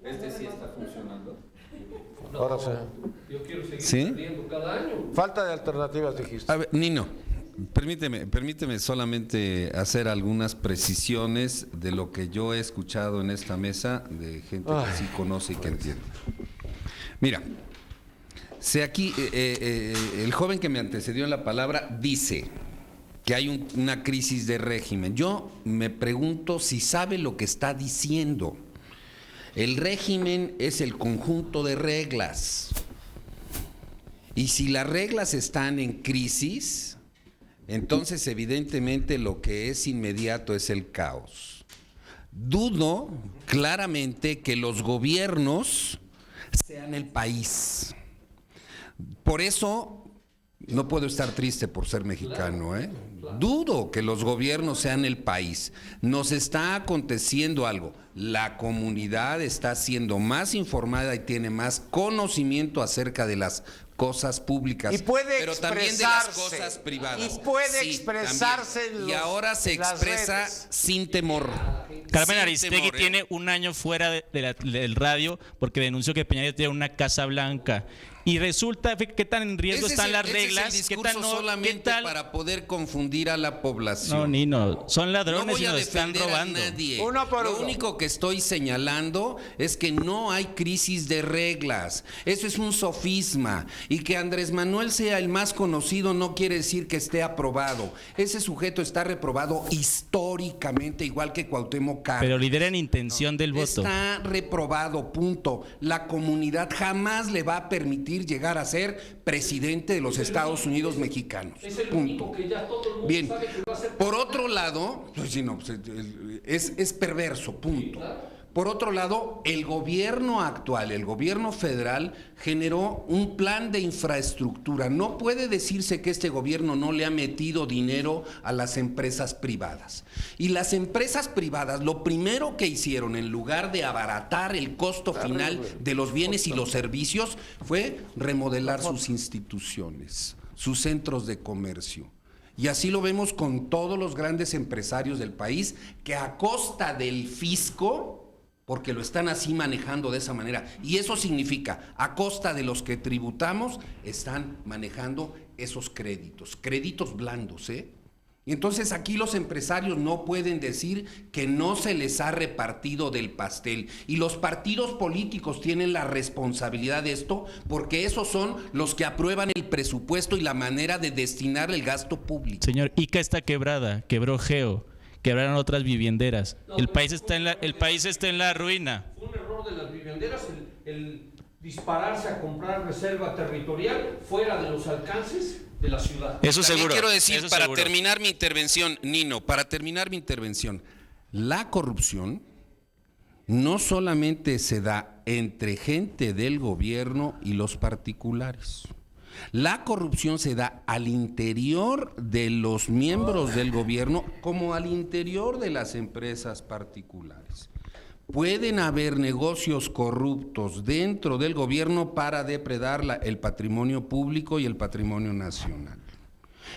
Este sí está funcionando.
Ahora sí.
Yo quiero seguir perdiendo cada año.
Falta de alternativas, dijiste.
A ver, Nino, permíteme solamente hacer algunas precisiones de lo que yo he escuchado en esta mesa de gente que sí conoce y que entiende. Mira, aquí el joven que me antecedió en la palabra dice que hay una crisis de régimen. Yo me pregunto si sabe lo que está diciendo. El régimen es el conjunto de reglas. Y si las reglas están en crisis, entonces evidentemente lo que es inmediato es el caos. Dudo claramente que los gobiernos sean el país. Por eso no puedo estar triste por ser mexicano, ¿eh? Dudo que los gobiernos sean el país. Nos está aconteciendo algo. La comunidad está siendo más informada y tiene más conocimiento acerca de las cosas públicas, pero también de las cosas privadas.
Y puede expresarse
y ahora se expresa sin temor.
Carmen Aristegui tiene un año fuera del radio porque denunció que Peña Nieto tiene una Casa Blanca. Y resulta qué tan en riesgo
Ese
están las
ese
reglas,
es el
qué
discurso
tan no,
solamente
qué tal.
para poder confundir a la población.
No, Nino, son
No
ladrones
voy
y
a
nos están
defender
robando.
a nadie.
Uno por
Lo
uno.
único que estoy señalando es que no hay crisis de reglas. Eso es un sofisma. Y que Andrés Manuel sea el más conocido no quiere decir que esté aprobado. Ese sujeto está reprobado históricamente, igual que Cuauhtémoc Cárdenas.
Pero lidera en intención del voto.
Está reprobado, punto. La comunidad jamás le va a permitir llegar a ser presidente de los Estados Unidos mexicanos.
Es el
Punto.
único que ya todo el mundo
Bien,
sabe que va a ser.
por otro lado, pues sí, no, pues, es perverso, punto. Por otro lado, el gobierno actual, el gobierno federal, generó un plan de infraestructura. No puede decirse que este gobierno no le ha metido dinero a las empresas privadas. Y las empresas privadas, lo primero que hicieron, en lugar de abaratar el costo final de los bienes y los servicios, fue remodelar sus instituciones, sus centros de comercio. Y así lo vemos con todos los grandes empresarios del país, que a costa del fisco, porque lo están así manejando de esa manera, y eso significa, a costa de los que tributamos, están manejando esos créditos blandos, ¿eh? Y entonces aquí los empresarios no pueden decir que no se les ha repartido del pastel. Y los partidos políticos tienen la responsabilidad de esto, porque esos son los que aprueban el presupuesto y la manera de destinar el gasto público.
Señor, Ica está quebrada, quebró Geo, quebraron otras vivienderas. El país está en la ruina.
Fue un error de las vivienderas el dispararse a comprar reserva territorial fuera de los alcances de la ciudad.
Eso
También
seguro.
quiero decir,
eso
para
seguro.
terminar mi intervención, Nino, la corrupción no solamente se da entre gente del gobierno y los particulares. La corrupción se da al interior de los miembros del gobierno como al interior de las empresas particulares. Pueden haber negocios corruptos dentro del gobierno para depredar el patrimonio público y el patrimonio nacional.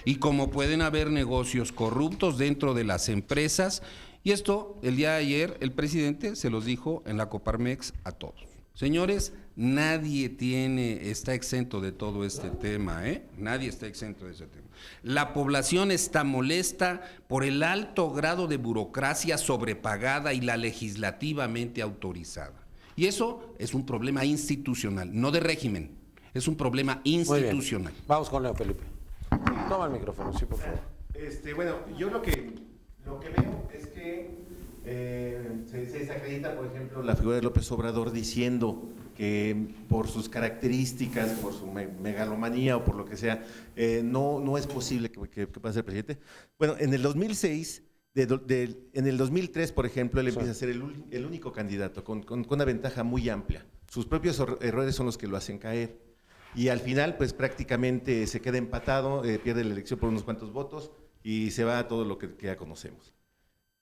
Y como pueden haber negocios corruptos dentro de las empresas, y esto el día de ayer el presidente se los dijo en la Coparmex a todos. Señores, nadie está exento de todo este tema, ¿eh? Nadie está exento de ese tema. La población está molesta por el alto grado de burocracia sobrepagada y la legislativamente autorizada. Y eso es un problema institucional, no de régimen, es un problema institucional.
Muy bien. Vamos con Leo Felipe. Toma el micrófono, sí, por favor.
Bueno, yo lo que veo es que se desacredita, por ejemplo, la figura de López Obrador diciendo que por sus características, por su megalomanía o por lo que sea, no es posible que pueda ser presidente. Bueno, en el 2006, en el 2003, por ejemplo, él empieza a ser el único candidato con una ventaja muy amplia. Sus propios errores son los que lo hacen caer. Y al final, pues prácticamente se queda empatado, pierde la elección por unos cuantos votos y se va a todo lo que ya conocemos.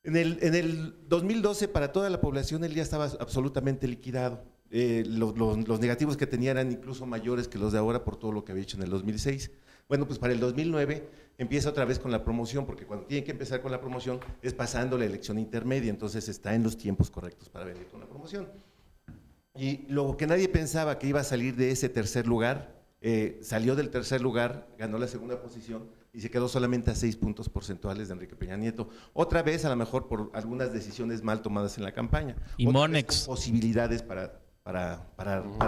En el 2012, para toda la población, él ya estaba absolutamente liquidado. Los negativos que tenía eran incluso mayores que los de ahora por todo lo que había hecho en el 2006. Bueno, pues para el 2009 empieza otra vez con la promoción, porque cuando tiene que empezar con la promoción es pasando la elección intermedia, entonces está en los tiempos correctos para venir con la promoción. Y lo que nadie pensaba que iba a salir de ese tercer lugar, salió del tercer lugar, ganó la segunda posición y se quedó solamente a 6 puntos porcentuales de Enrique Peña Nieto. Otra vez, a lo mejor por algunas decisiones mal tomadas en la campaña.
Y
otra
Monex.
vez con posibilidades para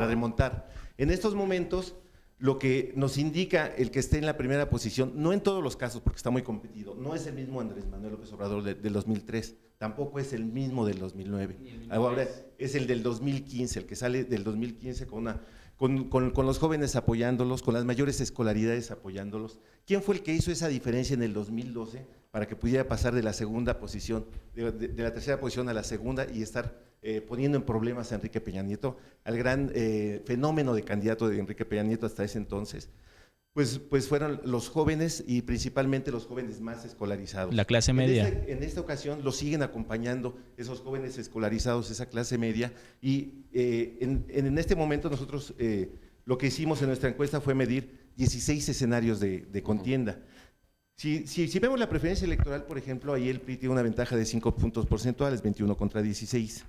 remontar. En estos momentos, lo que nos indica el que esté en la primera posición, no en todos los casos, porque está muy competido, no es el mismo Andrés Manuel López Obrador del 2003, tampoco es el mismo del 2009. Ahora es el del 2015, el que sale del 2015 con los jóvenes apoyándolos, con las mayores escolaridades apoyándolos. ¿Quién fue el que hizo esa diferencia en el 2012 para que pudiera pasar de la segunda posición, de la tercera posición a la segunda y estar poniendo en problemas a Enrique Peña Nieto, al gran fenómeno de candidato de Enrique Peña Nieto hasta ese entonces? Pues fueron los jóvenes y principalmente los jóvenes más escolarizados.
La clase media.
En esta ocasión lo siguen acompañando esos jóvenes escolarizados, esa clase media, y en este momento nosotros lo que hicimos en nuestra encuesta fue medir 16 escenarios de contienda. Si vemos la preferencia electoral, por ejemplo, ahí el PRI tiene una ventaja de 5 puntos porcentuales, 21 contra 16.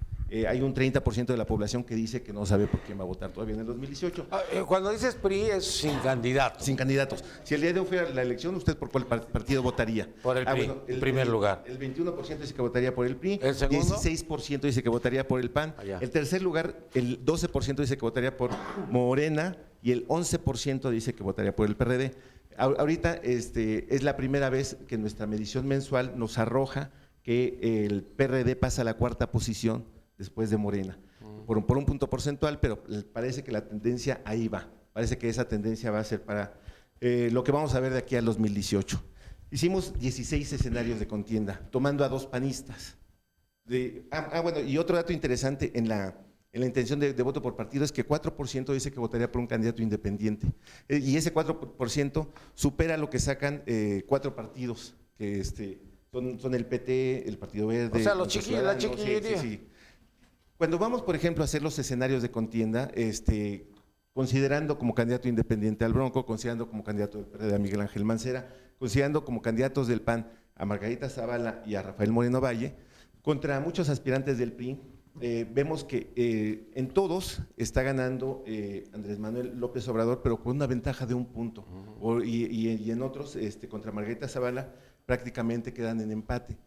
Hay un 30% de la población que dice que no sabe por quién va a votar todavía en el 2018.
Cuando dices PRI es sin candidatos.
Sin candidatos. Si el día de hoy fuera la elección, ¿usted por cuál partido votaría?
Por el PRI, en primer lugar.
El 21% dice que votaría por el PRI,
¿El segundo?
16% dice que votaría por el PAN. El tercer lugar, el 12% dice que votaría por Morena y el 11% dice que votaría por el PRD. Ahorita es la primera vez que nuestra medición mensual nos arroja que el PRD pasa a la cuarta posición después de Morena, por un punto porcentual, pero parece que la tendencia ahí va, parece que esa tendencia va a ser para lo que vamos a ver de aquí al 2018. Hicimos 16 escenarios de contienda, tomando a 2 panistas. Bueno, y otro dato interesante en la intención de voto por partido es que 4% dice que votaría por un candidato independiente, y ese 4% supera lo que sacan 4 partidos, que son el PT, el Partido Verde.
O sea, los chiquillos, la chiquillería.
Sí. Cuando vamos, por ejemplo, a hacer los escenarios de contienda, considerando como candidato independiente al Bronco, considerando como candidato del PRD a Miguel Ángel Mancera, considerando como candidatos del PAN a Margarita Zavala y a Rafael Moreno Valle, contra muchos aspirantes del PRI, vemos que en todos está ganando Andrés Manuel López Obrador, pero con una ventaja de 1 punto. Y en otros, contra Margarita Zavala, prácticamente quedan en empate.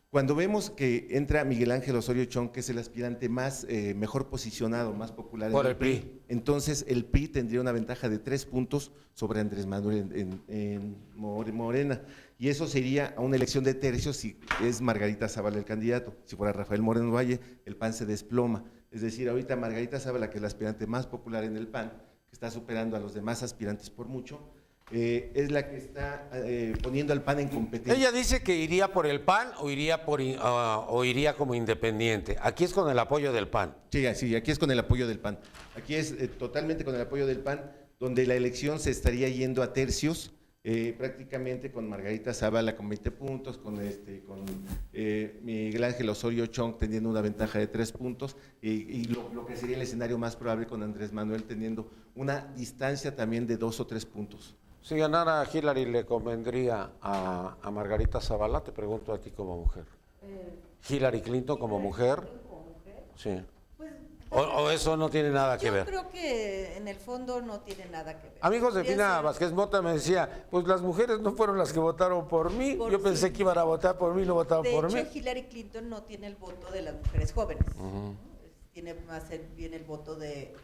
Cuando vemos que entra Miguel Ángel Osorio Chong, que es el aspirante mejor posicionado, más popular
por
en
el PRI,
entonces el PRI tendría una ventaja de 3 puntos sobre Andrés Manuel en Morena, y eso sería a una elección de tercios si es Margarita Zavala el candidato. Si fuera Rafael Moreno Valle, el PAN se desploma. Es decir, ahorita Margarita Zavala, que es la aspirante más popular en el PAN, que está superando a los demás aspirantes por mucho, es la que está poniendo al PAN en competencia.
Ella dice que iría por el PAN o iría como independiente. Aquí es con el apoyo del PAN.
Sí, aquí es con el apoyo del PAN. Aquí es totalmente con el apoyo del PAN, donde la elección se estaría yendo a tercios, prácticamente con Margarita Zavala con 20 puntos, con Miguel Ángel Osorio Chong teniendo una ventaja de 3 puntos, y lo que sería el escenario más probable con Andrés Manuel teniendo una distancia también de 2 o 3 puntos.
Si ganara a Hillary, ¿le convendría a Margarita Zavala? Te pregunto a ti como mujer. ¿Hillary Clinton como mujer? Sí.
Pues,
¿O eso no tiene nada que ver?
Yo creo que en el fondo no tiene nada que ver.
Amigos de
Podría
Pina
ser-
Vázquez Mota me decía, pues las mujeres no fueron las que votaron por mí. Yo pensé que iban a votar por mí, no votaron
De
por
hecho,
mí.
Hillary Clinton no tiene el voto de las mujeres jóvenes. ¿No? Tiene más bien el voto de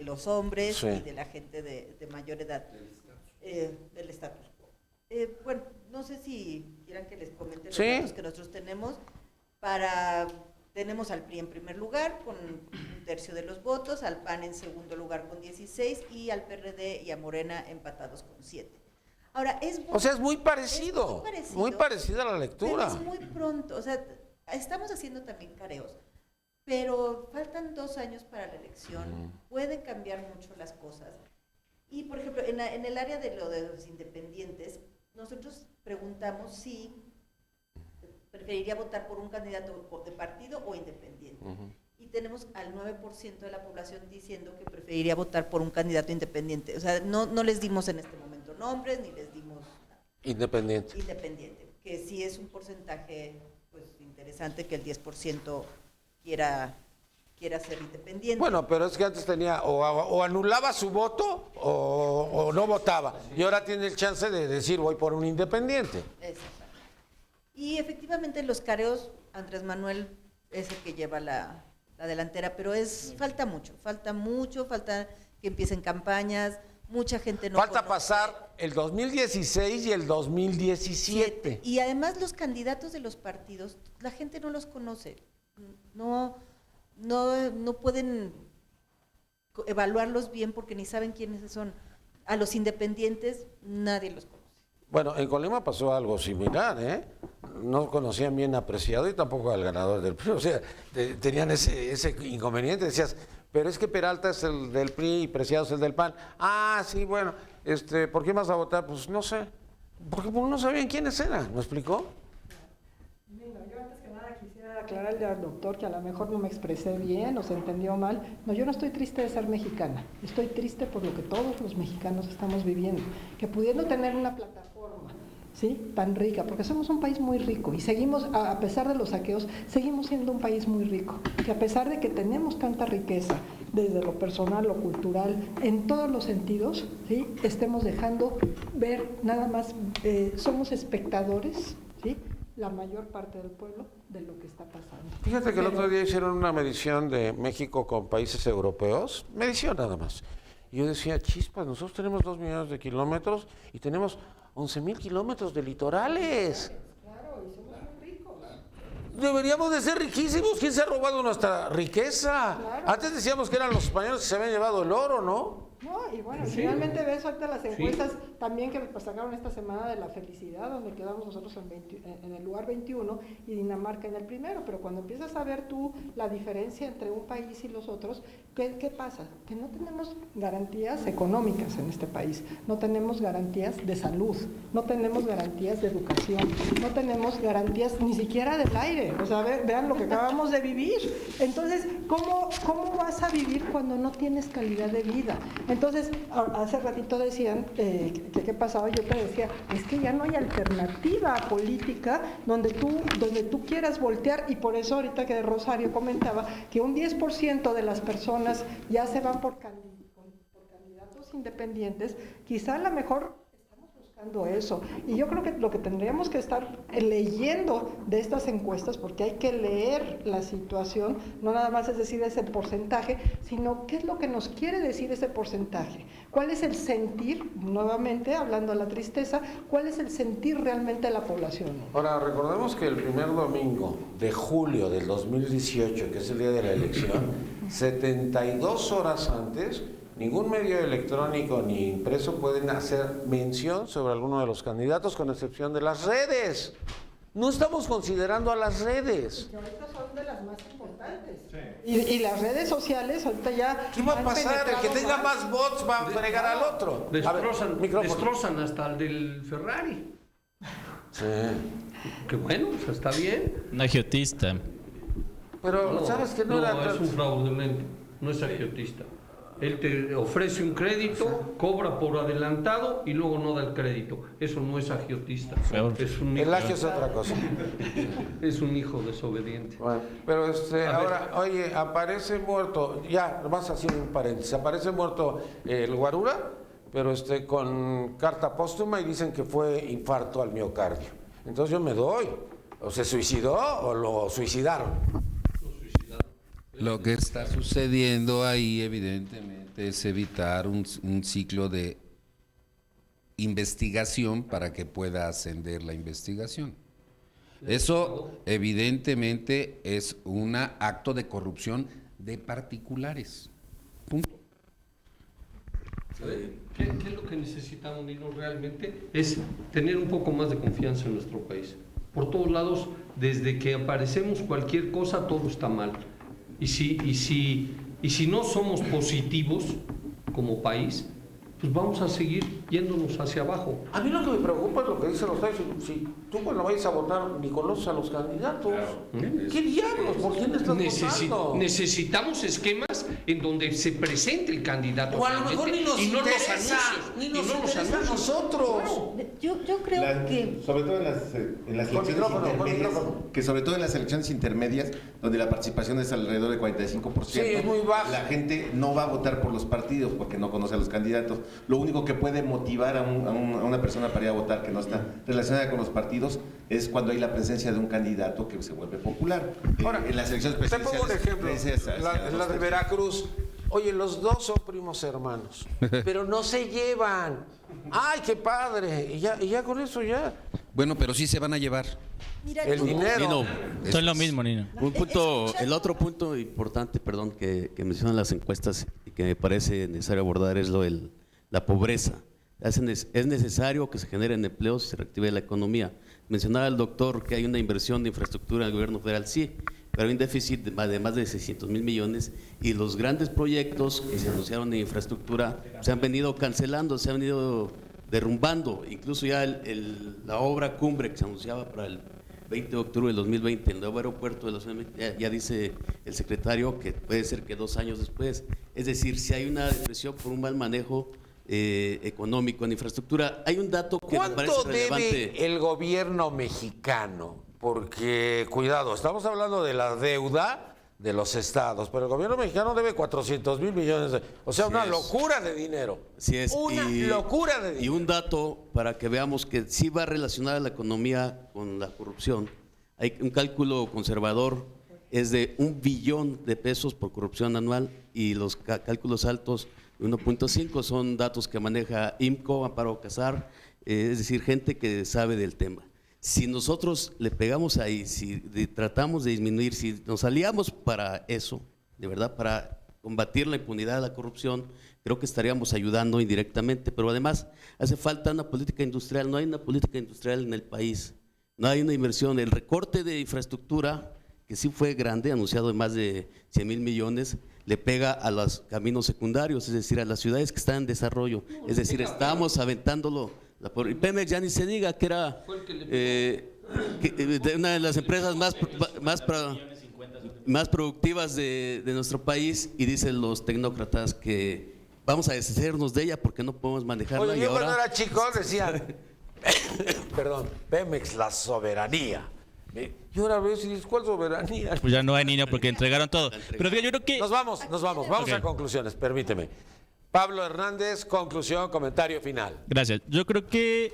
los hombres
Sí.
y de la gente de mayor edad. Del estatus quo. Bueno, no sé si quieran que les comente los
Sí.
datos que nosotros tenemos. Tenemos al PRI en primer lugar con 1/3 de los votos, al PAN en segundo lugar con 16 y al PRD y a Morena empatados con 7. Ahora,
O sea, es muy parecido. Muy parecida a la lectura.
pero es muy pronto, o sea, estamos haciendo también careos, pero faltan 2 años para la elección, pueden cambiar mucho las cosas. Y, por ejemplo, en el área de los independientes, nosotros preguntamos si preferiría votar por un candidato de partido o independiente. Y tenemos al 9% de la población diciendo que preferiría votar por un candidato independiente. O sea, no les dimos en este momento nombres, ni les dimos
Independiente.
independiente, que sí es un porcentaje pues interesante que el 10% quiera ser independiente.
Bueno, pero es que antes tenía o anulaba su voto o no votaba. Y ahora tiene el chance de decir voy por un independiente.
Exactamente. Y efectivamente en los careos Andrés Manuel es el que lleva la delantera, pero falta que empiecen campañas, mucha gente no
Falta
conoce.
pasar el 2016 y el 2017.
Y además los candidatos de los partidos, la gente no los conoce, no pueden evaluarlos bien porque ni saben quiénes son. A los independientes nadie los conoce.
Bueno, en Colima pasó algo similar, ¿eh? No conocían bien a Preciado y tampoco al ganador del PRI. O sea, tenían ese inconveniente. Decías, pero es que Peralta es el del PRI y Preciado es el del PAN. Ah, sí, bueno, ¿por qué vas a votar? Pues no sé. Porque no sabían quiénes eran, ¿me explicó?
Mira, yo antes que nada quisiera aclararle al doctor que a lo mejor no me expresé bien o se entendió mal. No, yo no estoy triste de ser mexicana. Estoy triste por lo que todos los mexicanos estamos viviendo. Que pudiendo tener una plataforma ¿sí? Tan rica, porque somos un país muy rico y seguimos, a pesar de los saqueos, seguimos siendo un país muy rico, que a pesar de que tenemos tanta riqueza, desde lo personal, lo cultural, en todos los sentidos, ¿sí? Estemos dejando ver nada más, somos espectadores, ¿sí? La mayor parte del pueblo de lo que está pasando.
Fíjate que el otro día hicieron una medición de México con países europeos, medición nada más. Y yo decía, chispas, nosotros tenemos 2 millones de kilómetros y tenemos 11,000 kilómetros de litorales.
Claro, y somos muy ricos.
Deberíamos de ser riquísimos. ¿Quién se ha robado nuestra riqueza?
Claro.
Antes decíamos que eran los españoles que se habían llevado el oro, ¿no?
No, y bueno, finalmente ves ahorita las encuestas también que sacaron esta semana de la felicidad, donde quedamos nosotros en el lugar 21 y Dinamarca en el primero, pero cuando empiezas a ver tú la diferencia entre un país y los otros, ¿qué pasa? Que no tenemos garantías económicas en este país, no tenemos garantías de salud, no tenemos garantías de educación, no tenemos garantías ni siquiera del aire, o sea, vean lo que acabamos de vivir. Entonces, ¿cómo vas a vivir cuando no tienes calidad de vida? Entonces, hace ratito decían qué pasaba, yo te decía, es que ya no hay alternativa política donde tú quieras voltear, y por eso ahorita que Rosario comentaba que un 10% de las personas ya se van por candidatos independientes, quizá a lo mejor buscando eso. Y yo creo que lo que tendríamos que estar leyendo de estas encuestas, porque hay que leer la situación, no nada más es decir ese porcentaje, sino qué es lo que nos quiere decir ese porcentaje, cuál es el sentir, nuevamente hablando de la tristeza, cuál es el sentir realmente de la población.
Ahora, recordemos que el primer domingo de julio del 2018, que es el día de la elección, 72 horas antes, ningún medio electrónico ni impreso pueden hacer mención sobre alguno de los candidatos, con excepción de las redes. No estamos considerando a las redes.
Que ahorita son de las más importantes. Sí. Y las redes sociales ahorita ya...
¿Qué va a pasar? El que tenga más bots va a fregar al otro.
Destrozan hasta el del Ferrari.
Sí.
Que bueno, pues está bien.
Un agiotista.
Pero,
No,
¿sabes que no era...?
Es un fraudulento, no es agiotista. Él te ofrece un crédito, cobra por adelantado y luego no da el crédito. Eso no es agiotista. Es un hijo,
El agio es otra cosa.
es un hijo desobediente.
Bueno, pero ahora, oye, aparece muerto, ya, vas a hacer un paréntesis, aparece muerto el Guarura, pero con carta póstuma y dicen que fue infarto al miocardio. Entonces yo me doy, o se suicidó o lo suicidaron.
Lo que está sucediendo ahí, evidentemente, es evitar un ciclo de investigación para que pueda ascender la investigación. Eso, evidentemente, es un acto de corrupción de particulares. Punto.
¿Qué es lo que necesitamos, Nino, realmente? Es tener un poco más de confianza en nuestro país. Por todos lados, desde que aparecemos cualquier cosa, todo está mal. Y si no somos positivos como país, pues vamos a seguir yéndonos hacia abajo.
A mí lo que me preocupa es lo que dicen los países. Si tú cuando vayas a votar ni conoces a los candidatos, ¿qué diablos? ¿Por quién estás votando?
Necesitamos esquemas en donde se presente el candidato.
O a lo mejor ni nos interesa, ni nos interesa a nosotros.
Yo creo que...
Sobre todo en las elecciones intermedias, que sobre todo en las elecciones intermedias, donde la participación es alrededor del 45%,
sí, es muy baja.
La gente no va a votar por los partidos porque no conoce a los candidatos. Lo único que puede motivar a una persona para ir a votar que no está relacionada con los partidos es cuando hay la presencia de un candidato que se vuelve popular.
Ahora,
en las elecciones
te
presidenciales.
pongo un ejemplo, la de Veracruz. Oye, los dos son primos hermanos, pero no se llevan. ¡Ay, qué padre! Y ya con eso ya.
Bueno, pero sí se van a llevar.
Mira,
El dinero.
Nino,
Son lo mismo, Nino.
el otro punto importante, perdón, que mencionan las encuestas y que me parece necesario abordar es la pobreza. Es necesario que se generen empleos y se reactive la economía. Mencionaba el doctor que hay una inversión de infraestructura en el gobierno federal, sí, pero hay un déficit de más de 600,000 millones y los grandes proyectos que se anunciaron en infraestructura se han venido cancelando, se han venido derrumbando. Incluso ya la obra cumbre que se anunciaba para el 20 de octubre del 2020, el nuevo aeropuerto de la Ciudad de México, ya dice el secretario que puede ser que 2 años después. Es decir, si hay una depresión por un mal manejo económico en infraestructura. Hay un dato que me parece
¿Cuánto
relevante.
debe el gobierno mexicano? Porque, cuidado, estamos hablando de la deuda de los estados, pero el gobierno mexicano debe 400,000 millones o sea, una locura de dinero.
Sí es.
Una locura de dinero.
Y un dato para que veamos que sí va relacionada la economía con la corrupción. Hay un cálculo conservador, es de 1 billón de pesos por corrupción anual, y los cálculos altos, 1.5, son datos que maneja IMCO, Amparo Casar, es decir, gente que sabe del tema. Si nosotros le pegamos ahí, si tratamos de disminuir, si nos aliamos para eso, de verdad, para combatir la impunidad de la corrupción, creo que estaríamos ayudando indirectamente. Pero además hace falta una política industrial. No hay una política industrial en el país, no hay una inversión. El recorte de infraestructura, que sí fue grande, anunciado de más de 100,000 millones, le pega a los caminos secundarios, es decir, a las ciudades que están en desarrollo. Es decir, estamos aventándolo. Y Pemex ya ni se diga, que era una de las empresas más productivas de nuestro país, y dicen los tecnócratas que vamos a deshacernos de ella porque no podemos manejarla.
Oye,
y
yo
ahora
cuando era chico decía, perdón, Pemex, la soberanía. Y ahora ves y dices, ¿cuál soberanía?
Pues ya no hay, niño, porque entregaron todo. Pero fíjate, yo creo que...
Nos vamos. Vamos
Ok.
a conclusiones, permíteme. Pablo Hernández, conclusión, comentario final.
Gracias. Yo creo que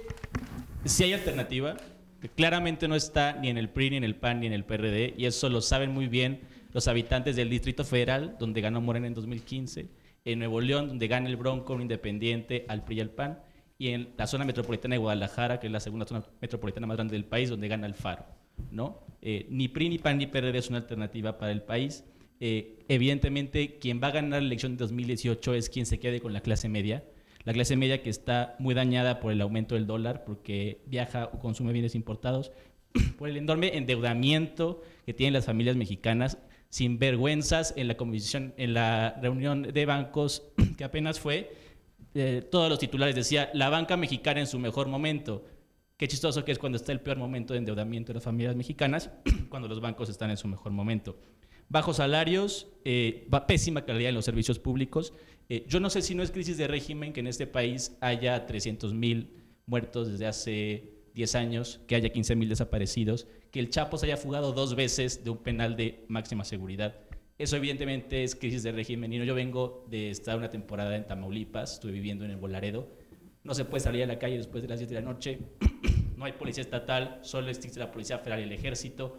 si hay alternativa, que claramente no está ni en el PRI, ni en el PAN, ni en el PRD, y eso lo saben muy bien los habitantes del Distrito Federal, donde ganó Morena en 2015, en Nuevo León, donde gana el Bronco, un independiente, al PRI y al PAN, y en la zona metropolitana de Guadalajara, que es la segunda zona metropolitana más grande del país, donde gana el Faro, ¿no? Ni PRI, ni PAN, ni PRD es una alternativa para el país. Evidentemente, quien va a ganar la elección de 2018 es quien se quede con la clase media que está muy dañada por el aumento del dólar, porque viaja o consume bienes importados, por el enorme endeudamiento que tienen las familias mexicanas, sin vergüenzas en la comisión, en la reunión de bancos que apenas fue, todos los titulares decía la banca mexicana en su mejor momento. Qué chistoso que es cuando está el peor momento de endeudamiento de las familias mexicanas, cuando los bancos están en su mejor momento. Bajos salarios, pésima calidad en los servicios públicos. Yo no sé si no es crisis de régimen que en este país haya 300,000 muertos desde hace 10 años, que haya 15,000 desaparecidos, que el Chapo se haya fugado 2 veces de un penal de máxima seguridad. Eso evidentemente es crisis de régimen. Y no, yo vengo de estar una temporada en Tamaulipas, estuve viviendo en el Volaredo. No se puede salir a la calle después de las 10 de la noche. No hay policía estatal, solo existe la Policía Federal y el Ejército.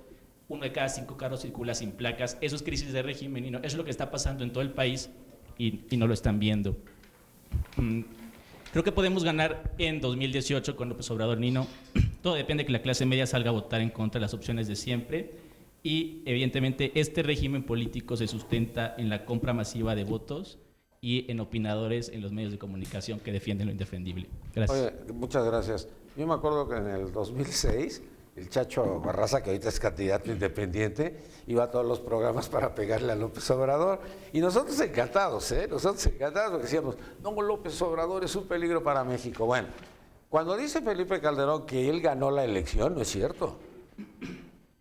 1 de cada 5 carros circula sin placas. Eso es crisis de régimen y no, eso es lo que está pasando en todo el país y no lo están viendo. Creo que podemos ganar en 2018 con López Obrador, Nino. Todo depende de que la clase media salga a votar en contra de las opciones de siempre, y evidentemente este régimen político se sustenta en la compra masiva de votos y en opinadores en los medios de comunicación que defienden lo indefendible. Gracias.
Oye, muchas gracias. Yo me acuerdo que en el 2006 el Chacho Barraza, que ahorita es candidato independiente, iba a todos los programas para pegarle a López Obrador. Y nosotros encantados, porque decíamos, no, López Obrador es un peligro para México. Bueno, cuando dice Felipe Calderón que él ganó la elección, no es cierto.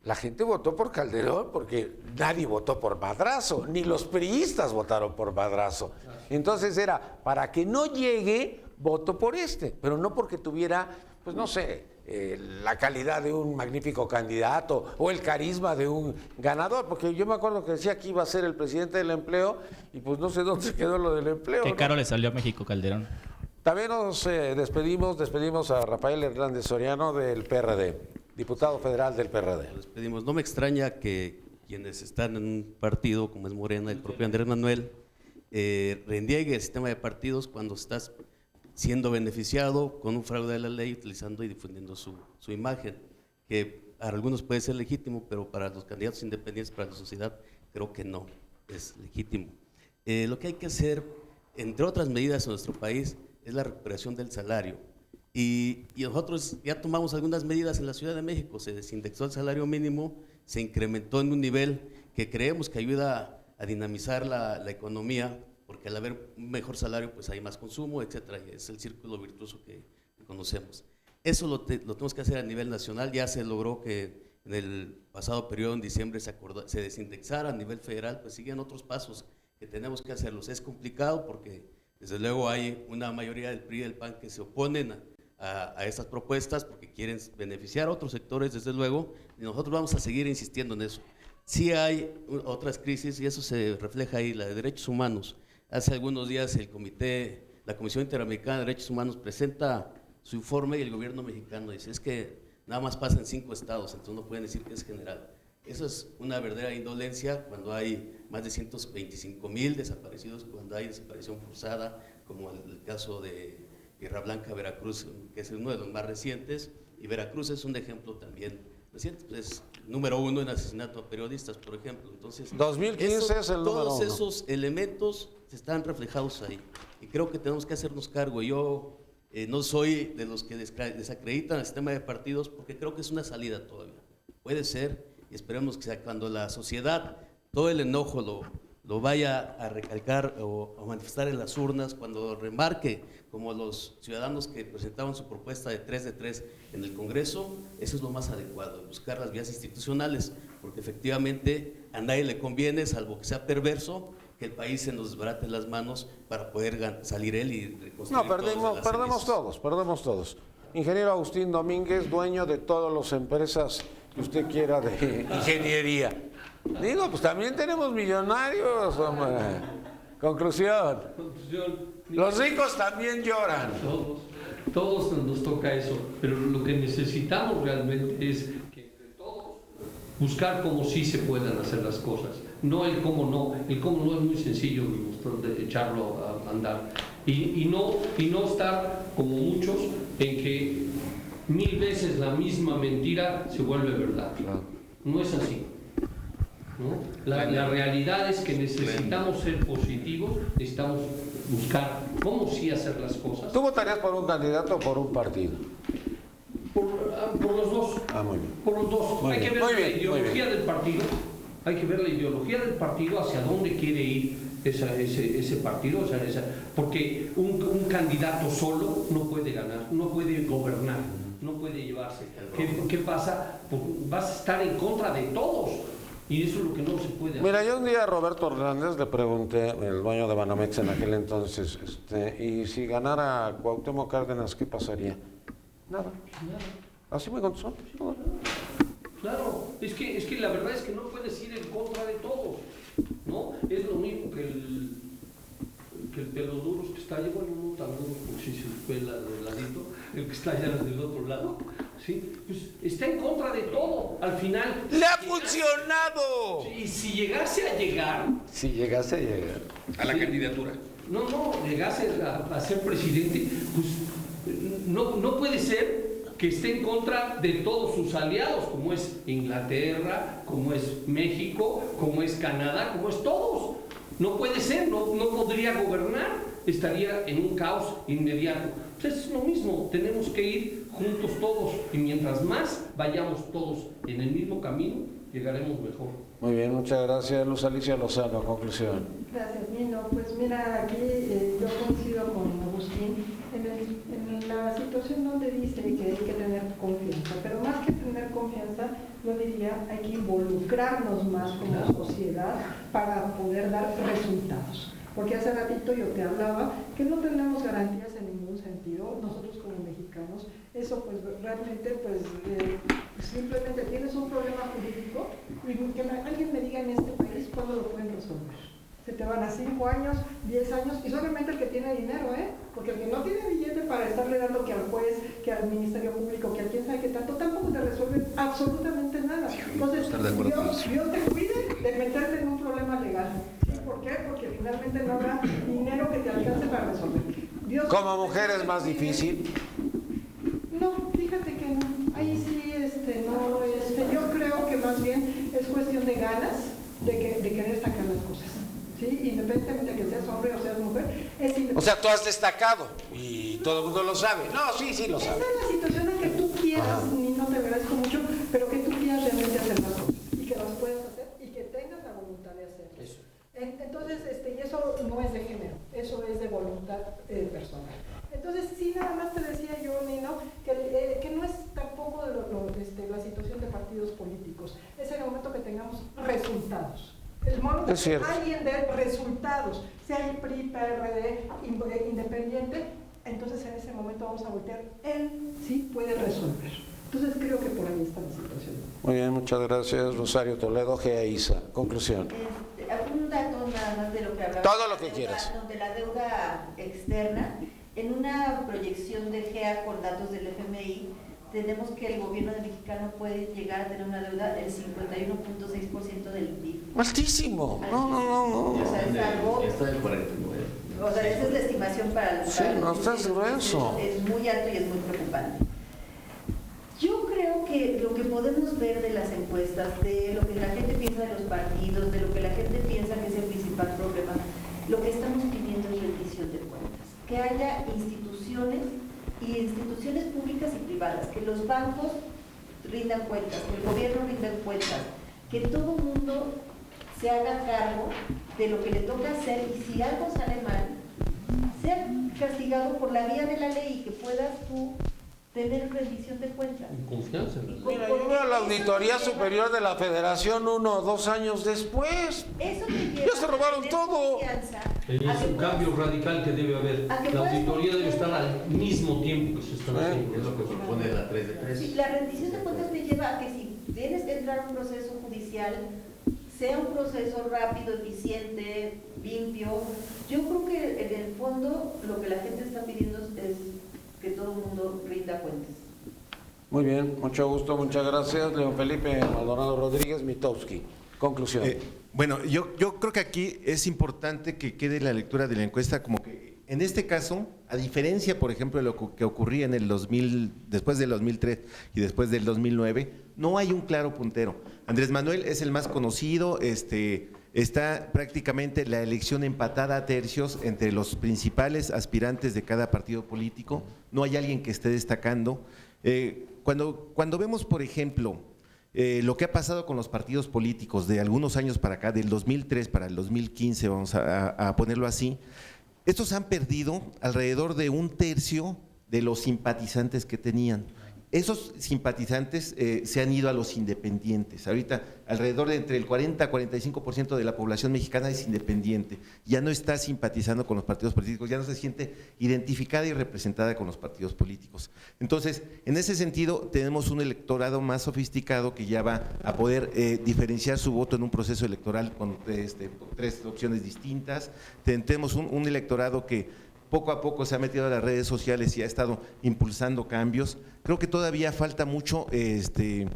La gente votó por Calderón porque nadie votó por Madrazo, ni los priistas votaron por Madrazo. Entonces era, para que no llegue, voto por este, pero no porque tuviera, pues no sé, la calidad de un magnífico candidato o el carisma de un ganador, porque yo me acuerdo que decía que iba a ser el presidente del empleo y pues no sé dónde se quedó lo del empleo.
Qué
¿no?
caro le salió a México Calderón.
También nos despedimos a Rafael Hernández Soriano del PRD, diputado federal del PRD.
Nos despedimos. No me extraña que quienes están en un partido como es Morena, el propio Andrés Manuel, reniegue el sistema de partidos cuando estás siendo beneficiado con un fraude de la ley, utilizando y difundiendo su imagen, que para algunos puede ser legítimo, pero para los candidatos independientes, para la sociedad, creo que no es legítimo. Lo que hay que hacer, entre otras medidas en nuestro país, es la recuperación del salario. Y nosotros ya tomamos algunas medidas en la Ciudad de México. Se desindexó el salario mínimo, se incrementó en un nivel que creemos que ayuda a dinamizar la economía, porque al haber un mejor salario pues hay más consumo, etcétera. Es el círculo virtuoso que conocemos. Eso lo tenemos que hacer a nivel nacional. Ya se logró que en el pasado periodo, en diciembre, se desindexara a nivel federal. Pues siguen otros pasos que tenemos que hacerlos. Es complicado porque Desde luego hay una mayoría del PRI y del PAN que se oponen a estas propuestas porque quieren beneficiar a otros sectores, desde luego, y nosotros vamos a seguir insistiendo en eso. Sí hay otras crisis y eso se refleja ahí, la de derechos humanos. Hace algunos días la Comisión Interamericana de Derechos Humanos presenta su informe y el gobierno mexicano dice, es que nada más pasa en 5 estados, entonces no pueden decir que es general. Eso es una verdadera indolencia cuando hay más de 125,000 desaparecidos, cuando hay desaparición forzada, como el caso de Tierra Blanca, Veracruz, que es uno de los más recientes, y Veracruz es un ejemplo también reciente, es número 1 en asesinato a periodistas, por ejemplo. Entonces,
2015 es el número 1.
Todos esos elementos están reflejados ahí, y creo que tenemos que hacernos cargo. Yo no soy de los que desacreditan el sistema de partidos, porque creo que es una salida todavía. Puede ser, y esperemos que sea cuando la sociedad, todo el enojo lo vaya a recalcar o a manifestar en las urnas, cuando remarque, como los ciudadanos que presentaban su propuesta de 3 de 3 en el Congreso, eso es lo más adecuado, buscar las vías institucionales, porque efectivamente a nadie le conviene, salvo que sea perverso, que el país se nos desbarate las manos para poder salir él y reconstruir.
No, perdemos todos. Ingeniero Agustín Domínguez, dueño de todas las empresas que usted quiera de ingeniería. Digo, pues también tenemos millonarios, hombre. Conclusión. Los ricos también lloran.
Todos nos toca eso, pero lo que necesitamos realmente es que entre todos buscar cómo sí se puedan hacer las cosas, no el cómo no. El cómo no es muy sencillo de echarlo a andar y no estar como muchos en que 1000 veces la misma mentira se vuelve verdad. No es así, ¿no? La realidad es que necesitamos ser positivos, necesitamos buscar cómo sí hacer las cosas.
¿Tú votarías por un candidato o por un partido?
Por los dos.
Muy bien.
Por los dos.
Muy
Hay
bien.
que ver
Muy
la
bien,
ideología del partido. Hay que ver la ideología del partido, hacia dónde quiere ir ese partido, porque un candidato solo no puede ganar, no puede gobernar, no puede llevarse. ¿Qué pasa? Pues vas a estar en contra de todos. Y eso es lo que no se puede hacer.
Mira, yo un día a Roberto Hernández le pregunté, el dueño de Banamex en aquel entonces, y si ganara Cuauhtémoc Cárdenas, ¿qué pasaría? Nada. Así me contestó.
Claro, es que la verdad es que no puedes ir en contra de todos, ¿no? Es lo mismo que el pelos duros que está allá, bueno, no tan duro, porque si se pela de ladito, el que está allá del otro lado, ¿sí? Pues está en contra de todo, al final.
¡Le ha funcionado!
Y si llegase a llegar.
A la candidatura.
No, llegase a ser presidente, pues no puede ser que esté en contra de todos sus aliados, como es Inglaterra, como es México, como es Canadá, como es todos. No puede ser, no podría gobernar, estaría en un caos inmediato. Entonces es lo mismo, tenemos que ir juntos todos y mientras más vayamos todos en el mismo camino, llegaremos mejor.
Muy bien, muchas gracias. Luz Alicia Lozano, conclusión.
Gracias, Nino. Pues mira, aquí yo coincido con Agustín en la situación donde dice que hay que tener confianza, pero más que tener confianza, yo diría hay que involucrarnos más como sociedad para poder dar resultados. Porque hace ratito yo te hablaba que no tenemos garantías en ningún sentido, nosotros como mexicanos, eso pues realmente pues simplemente tienes un problema jurídico y que alguien me diga en este país cuándo lo pueden resolver. Se te van a 5 años, 10 años, y solamente el que tiene dinero, porque el que no tiene billete para estarle dando que al juez, que al Ministerio Público, que a quién sabe qué tanto, tampoco te resuelve absolutamente nada. Entonces, Dios te cuide de meterte en un problema legal. ¿Sí? ¿Por qué? Porque finalmente no habrá dinero que te alcance para resolver.
¿Como mujer es más difícil?
No, fíjate que no. Ahí sí, yo creo que más bien es cuestión de ganas de querer sacar las cosas. ¿Sí? Independientemente de que seas hombre o seas mujer,
O sea, tú has destacado y todo el mundo lo sabe. No, sí lo sabe.
Esa es la situación en que tú quieras, y no te agradezco mucho, pero que tú quieras realmente hacer las cosas y que las puedas hacer y que tengas la voluntad de hacerlo. Eso. Entonces, y eso no es de género, eso es de voluntad personal. Entonces, sí, nada más te decía yo, Nino, que no es tampoco la situación de partidos políticos, es el momento que tengamos resultados. El modo de alguien de resultados, sea el PRI, PRD, en ese momento vamos a voltear, él sí puede resolver. Entonces creo que por ahí está la situación.
Muy bien, muchas gracias, Rosario Toledo, Isa. Conclusión.
Algún dato nada más de lo que hablaba.
Todo lo que quieras.
De la deuda externa, en una proyección de GEA con datos del FMI, tenemos que el gobierno mexicano puede llegar a tener una deuda del 51.6% del PIB.
¡Altísimo! No.
O sea, es algo...
Está del 49.
O sea, esa es la estimación para el...
Sí, no estás grueso.
Es muy alto y es muy preocupante. Yo creo que lo que podemos ver de las encuestas, de lo que la gente piensa de los partidos, de lo que la gente piensa que es el principal problema, lo que estamos pidiendo es rendición de cuentas. Que haya instituciones públicas y privadas, que los bancos rindan cuentas, que el gobierno rinda cuentas, que todo el mundo se haga cargo de lo que le toca hacer y si algo sale mal, sea castigado por la vía de la ley y que puedas tú tener rendición de cuentas.
Confianza en la ley.
Mira, yo veo la Auditoría Superior de la Federación 1 o 2 años después.
Eso te lleva
Ya se robaron
a tener
todo.
confianza,
Es
a que
un
puedas-
cambio radical que debe haber.
a que
La
puedas
auditoría debe
confiar.
estar al mismo tiempo que se están haciendo.
Es lo que propone la 3 de 3.
Sí, la rendición de cuentas te lleva a que si tienes que entrar a un proceso judicial, sea un proceso rápido, eficiente, limpio. Yo creo que en el fondo lo que la gente está pidiendo es que todo el mundo rinda cuentas.
Muy bien, mucho gusto, muchas gracias. León Felipe Maldonado Rodríguez, Mitowski. Conclusión.
Bueno, yo creo que aquí es importante que quede la lectura de la encuesta como que en este caso, a diferencia, por ejemplo, de lo que ocurría en el 2000, después del 2003 y después del 2009, no hay un claro puntero. Andrés Manuel es el más conocido, está prácticamente la elección empatada a tercios entre los principales aspirantes de cada partido político, no hay alguien que esté destacando. Cuando vemos, por ejemplo, lo que ha pasado con los partidos políticos de algunos años para acá, del 2003 para el 2015, vamos a ponerlo así, estos han perdido alrededor de un tercio de los simpatizantes que tenían. Esos simpatizantes se han ido a los independientes. Ahorita alrededor de entre el 40 a 45% de la población mexicana es independiente. Ya no está simpatizando con los partidos políticos, ya no se siente identificada y representada con los partidos políticos. Entonces, en ese sentido, tenemos un electorado más sofisticado que ya va a poder diferenciar su voto en un proceso electoral con 3 opciones distintas. Tenemos un electorado que poco a poco se ha metido a las redes sociales y ha estado impulsando cambios. Creo que todavía falta mucho en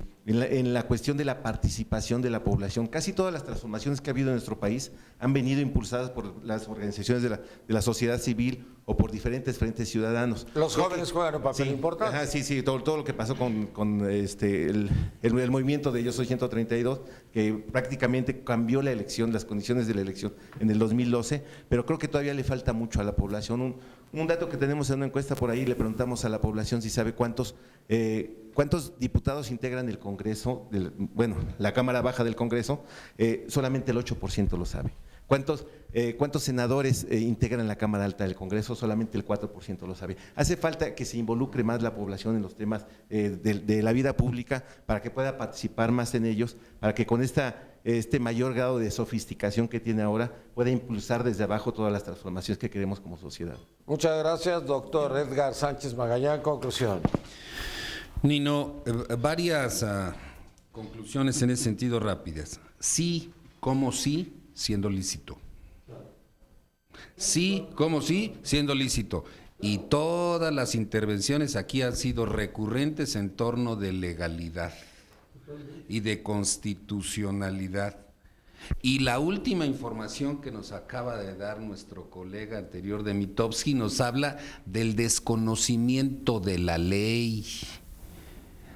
la cuestión de la participación de la población. Casi todas las transformaciones que ha habido en nuestro país han venido impulsadas por las organizaciones de la sociedad civil o por diferentes frentes ciudadanos.
Los jóvenes juegan un papel importante.
Ajá, sí, todo lo que pasó con el movimiento de Yo Soy 132, que prácticamente cambió la elección, las condiciones de la elección en el 2012, pero creo que todavía le falta mucho a la población. Un dato que tenemos en una encuesta por ahí, le preguntamos a la población si sabe cuántos diputados integran el Congreso, la Cámara Baja del Congreso, solamente el 8% lo sabe. ¿Cuántos senadores integran la Cámara Alta del Congreso? Solamente el 4% lo sabe. Hace falta que se involucre más la población en los temas de la vida pública para que pueda participar más en ellos, para que con este mayor grado de sofisticación que tiene ahora pueda impulsar desde abajo todas las transformaciones que queremos como sociedad.
Muchas gracias, doctor Edgar Sánchez Magallán. Conclusión.
Nino, varias conclusiones en ese sentido rápidas. Sí, como sí, siendo lícito. Sí, como sí, siendo lícito. Y todas las intervenciones aquí han sido recurrentes en torno de legalidad y de constitucionalidad. Y la última información que nos acaba de dar nuestro colega anterior de Mitowski nos habla del desconocimiento de la ley.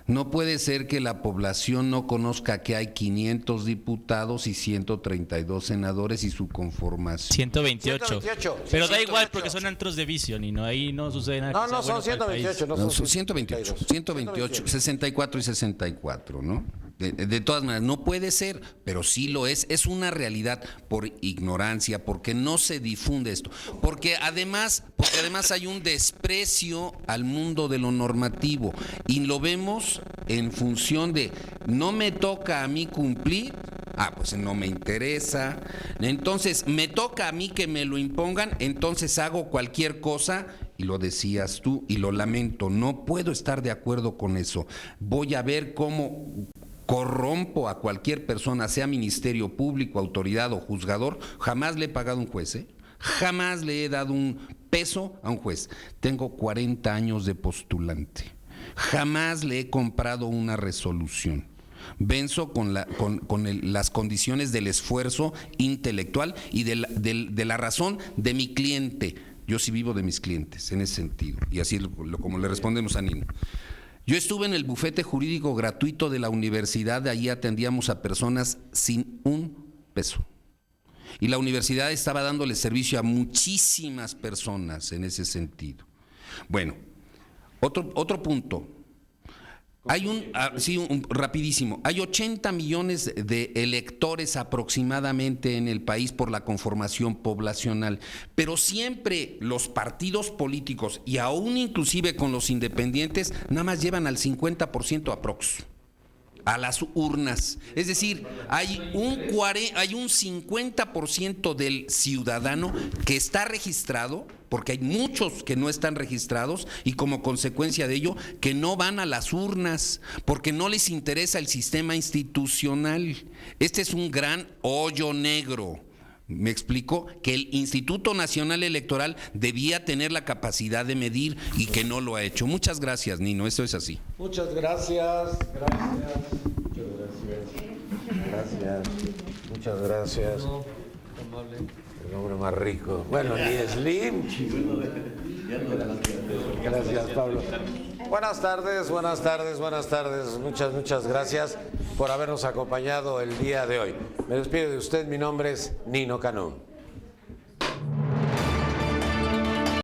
No puede ser que la población no conozca que hay 500 diputados y 132 senadores y su conformación.
128.
128.
Pero da
128.
igual porque son antros de vicio, y ahí no sucede nada.
No,
que sea
no, son
bueno para el
128,
país.
no
No,
son
128, 64 y 64, ¿no? De todas maneras, no puede ser, pero sí lo es una realidad por ignorancia, porque no se difunde esto, porque además hay un desprecio al mundo de lo normativo y lo vemos en función de no me toca a mí cumplir, pues no me interesa, entonces me toca a mí que me lo impongan, entonces hago cualquier cosa y lo decías tú, y lo lamento, no puedo estar de acuerdo con eso. Voy a ver cómo corrompo a cualquier persona, sea ministerio público, autoridad o juzgador. Jamás le he pagado a un juez, jamás le he dado un peso a un juez. Tengo 40 años de postulante. Jamás le he comprado una resolución. Venzo con las condiciones del esfuerzo intelectual y de la razón de mi cliente. Yo sí vivo de mis clientes en ese sentido, y así como le respondemos a Nino. Yo estuve en el bufete jurídico gratuito de la universidad, allí atendíamos a personas sin un peso. Y la universidad estaba dándole servicio a muchísimas personas en ese sentido. Bueno, otro punto. Hay rapidísimo. Hay 80 millones de electores aproximadamente en el país por la conformación poblacional, pero siempre los partidos políticos y aún inclusive con los independientes nada más llevan al 50% aprox a las urnas. Es decir, hay un 50% del ciudadano que está registrado, porque hay muchos que no están registrados y como consecuencia de ello que no van a las urnas porque no les interesa el sistema institucional. Este es un gran hoyo negro. Me explico que el Instituto Nacional Electoral debía tener la capacidad de medir y que no lo ha hecho. Muchas gracias, Nino, esto es así.
Muchas gracias. Gracias. Muchas gracias. El hombre más rico. Bueno, ni Slim. Gracias, Pablo. Buenas tardes. Muchas gracias por habernos acompañado el día de hoy. Me despido de usted. Mi nombre es Nino Canún.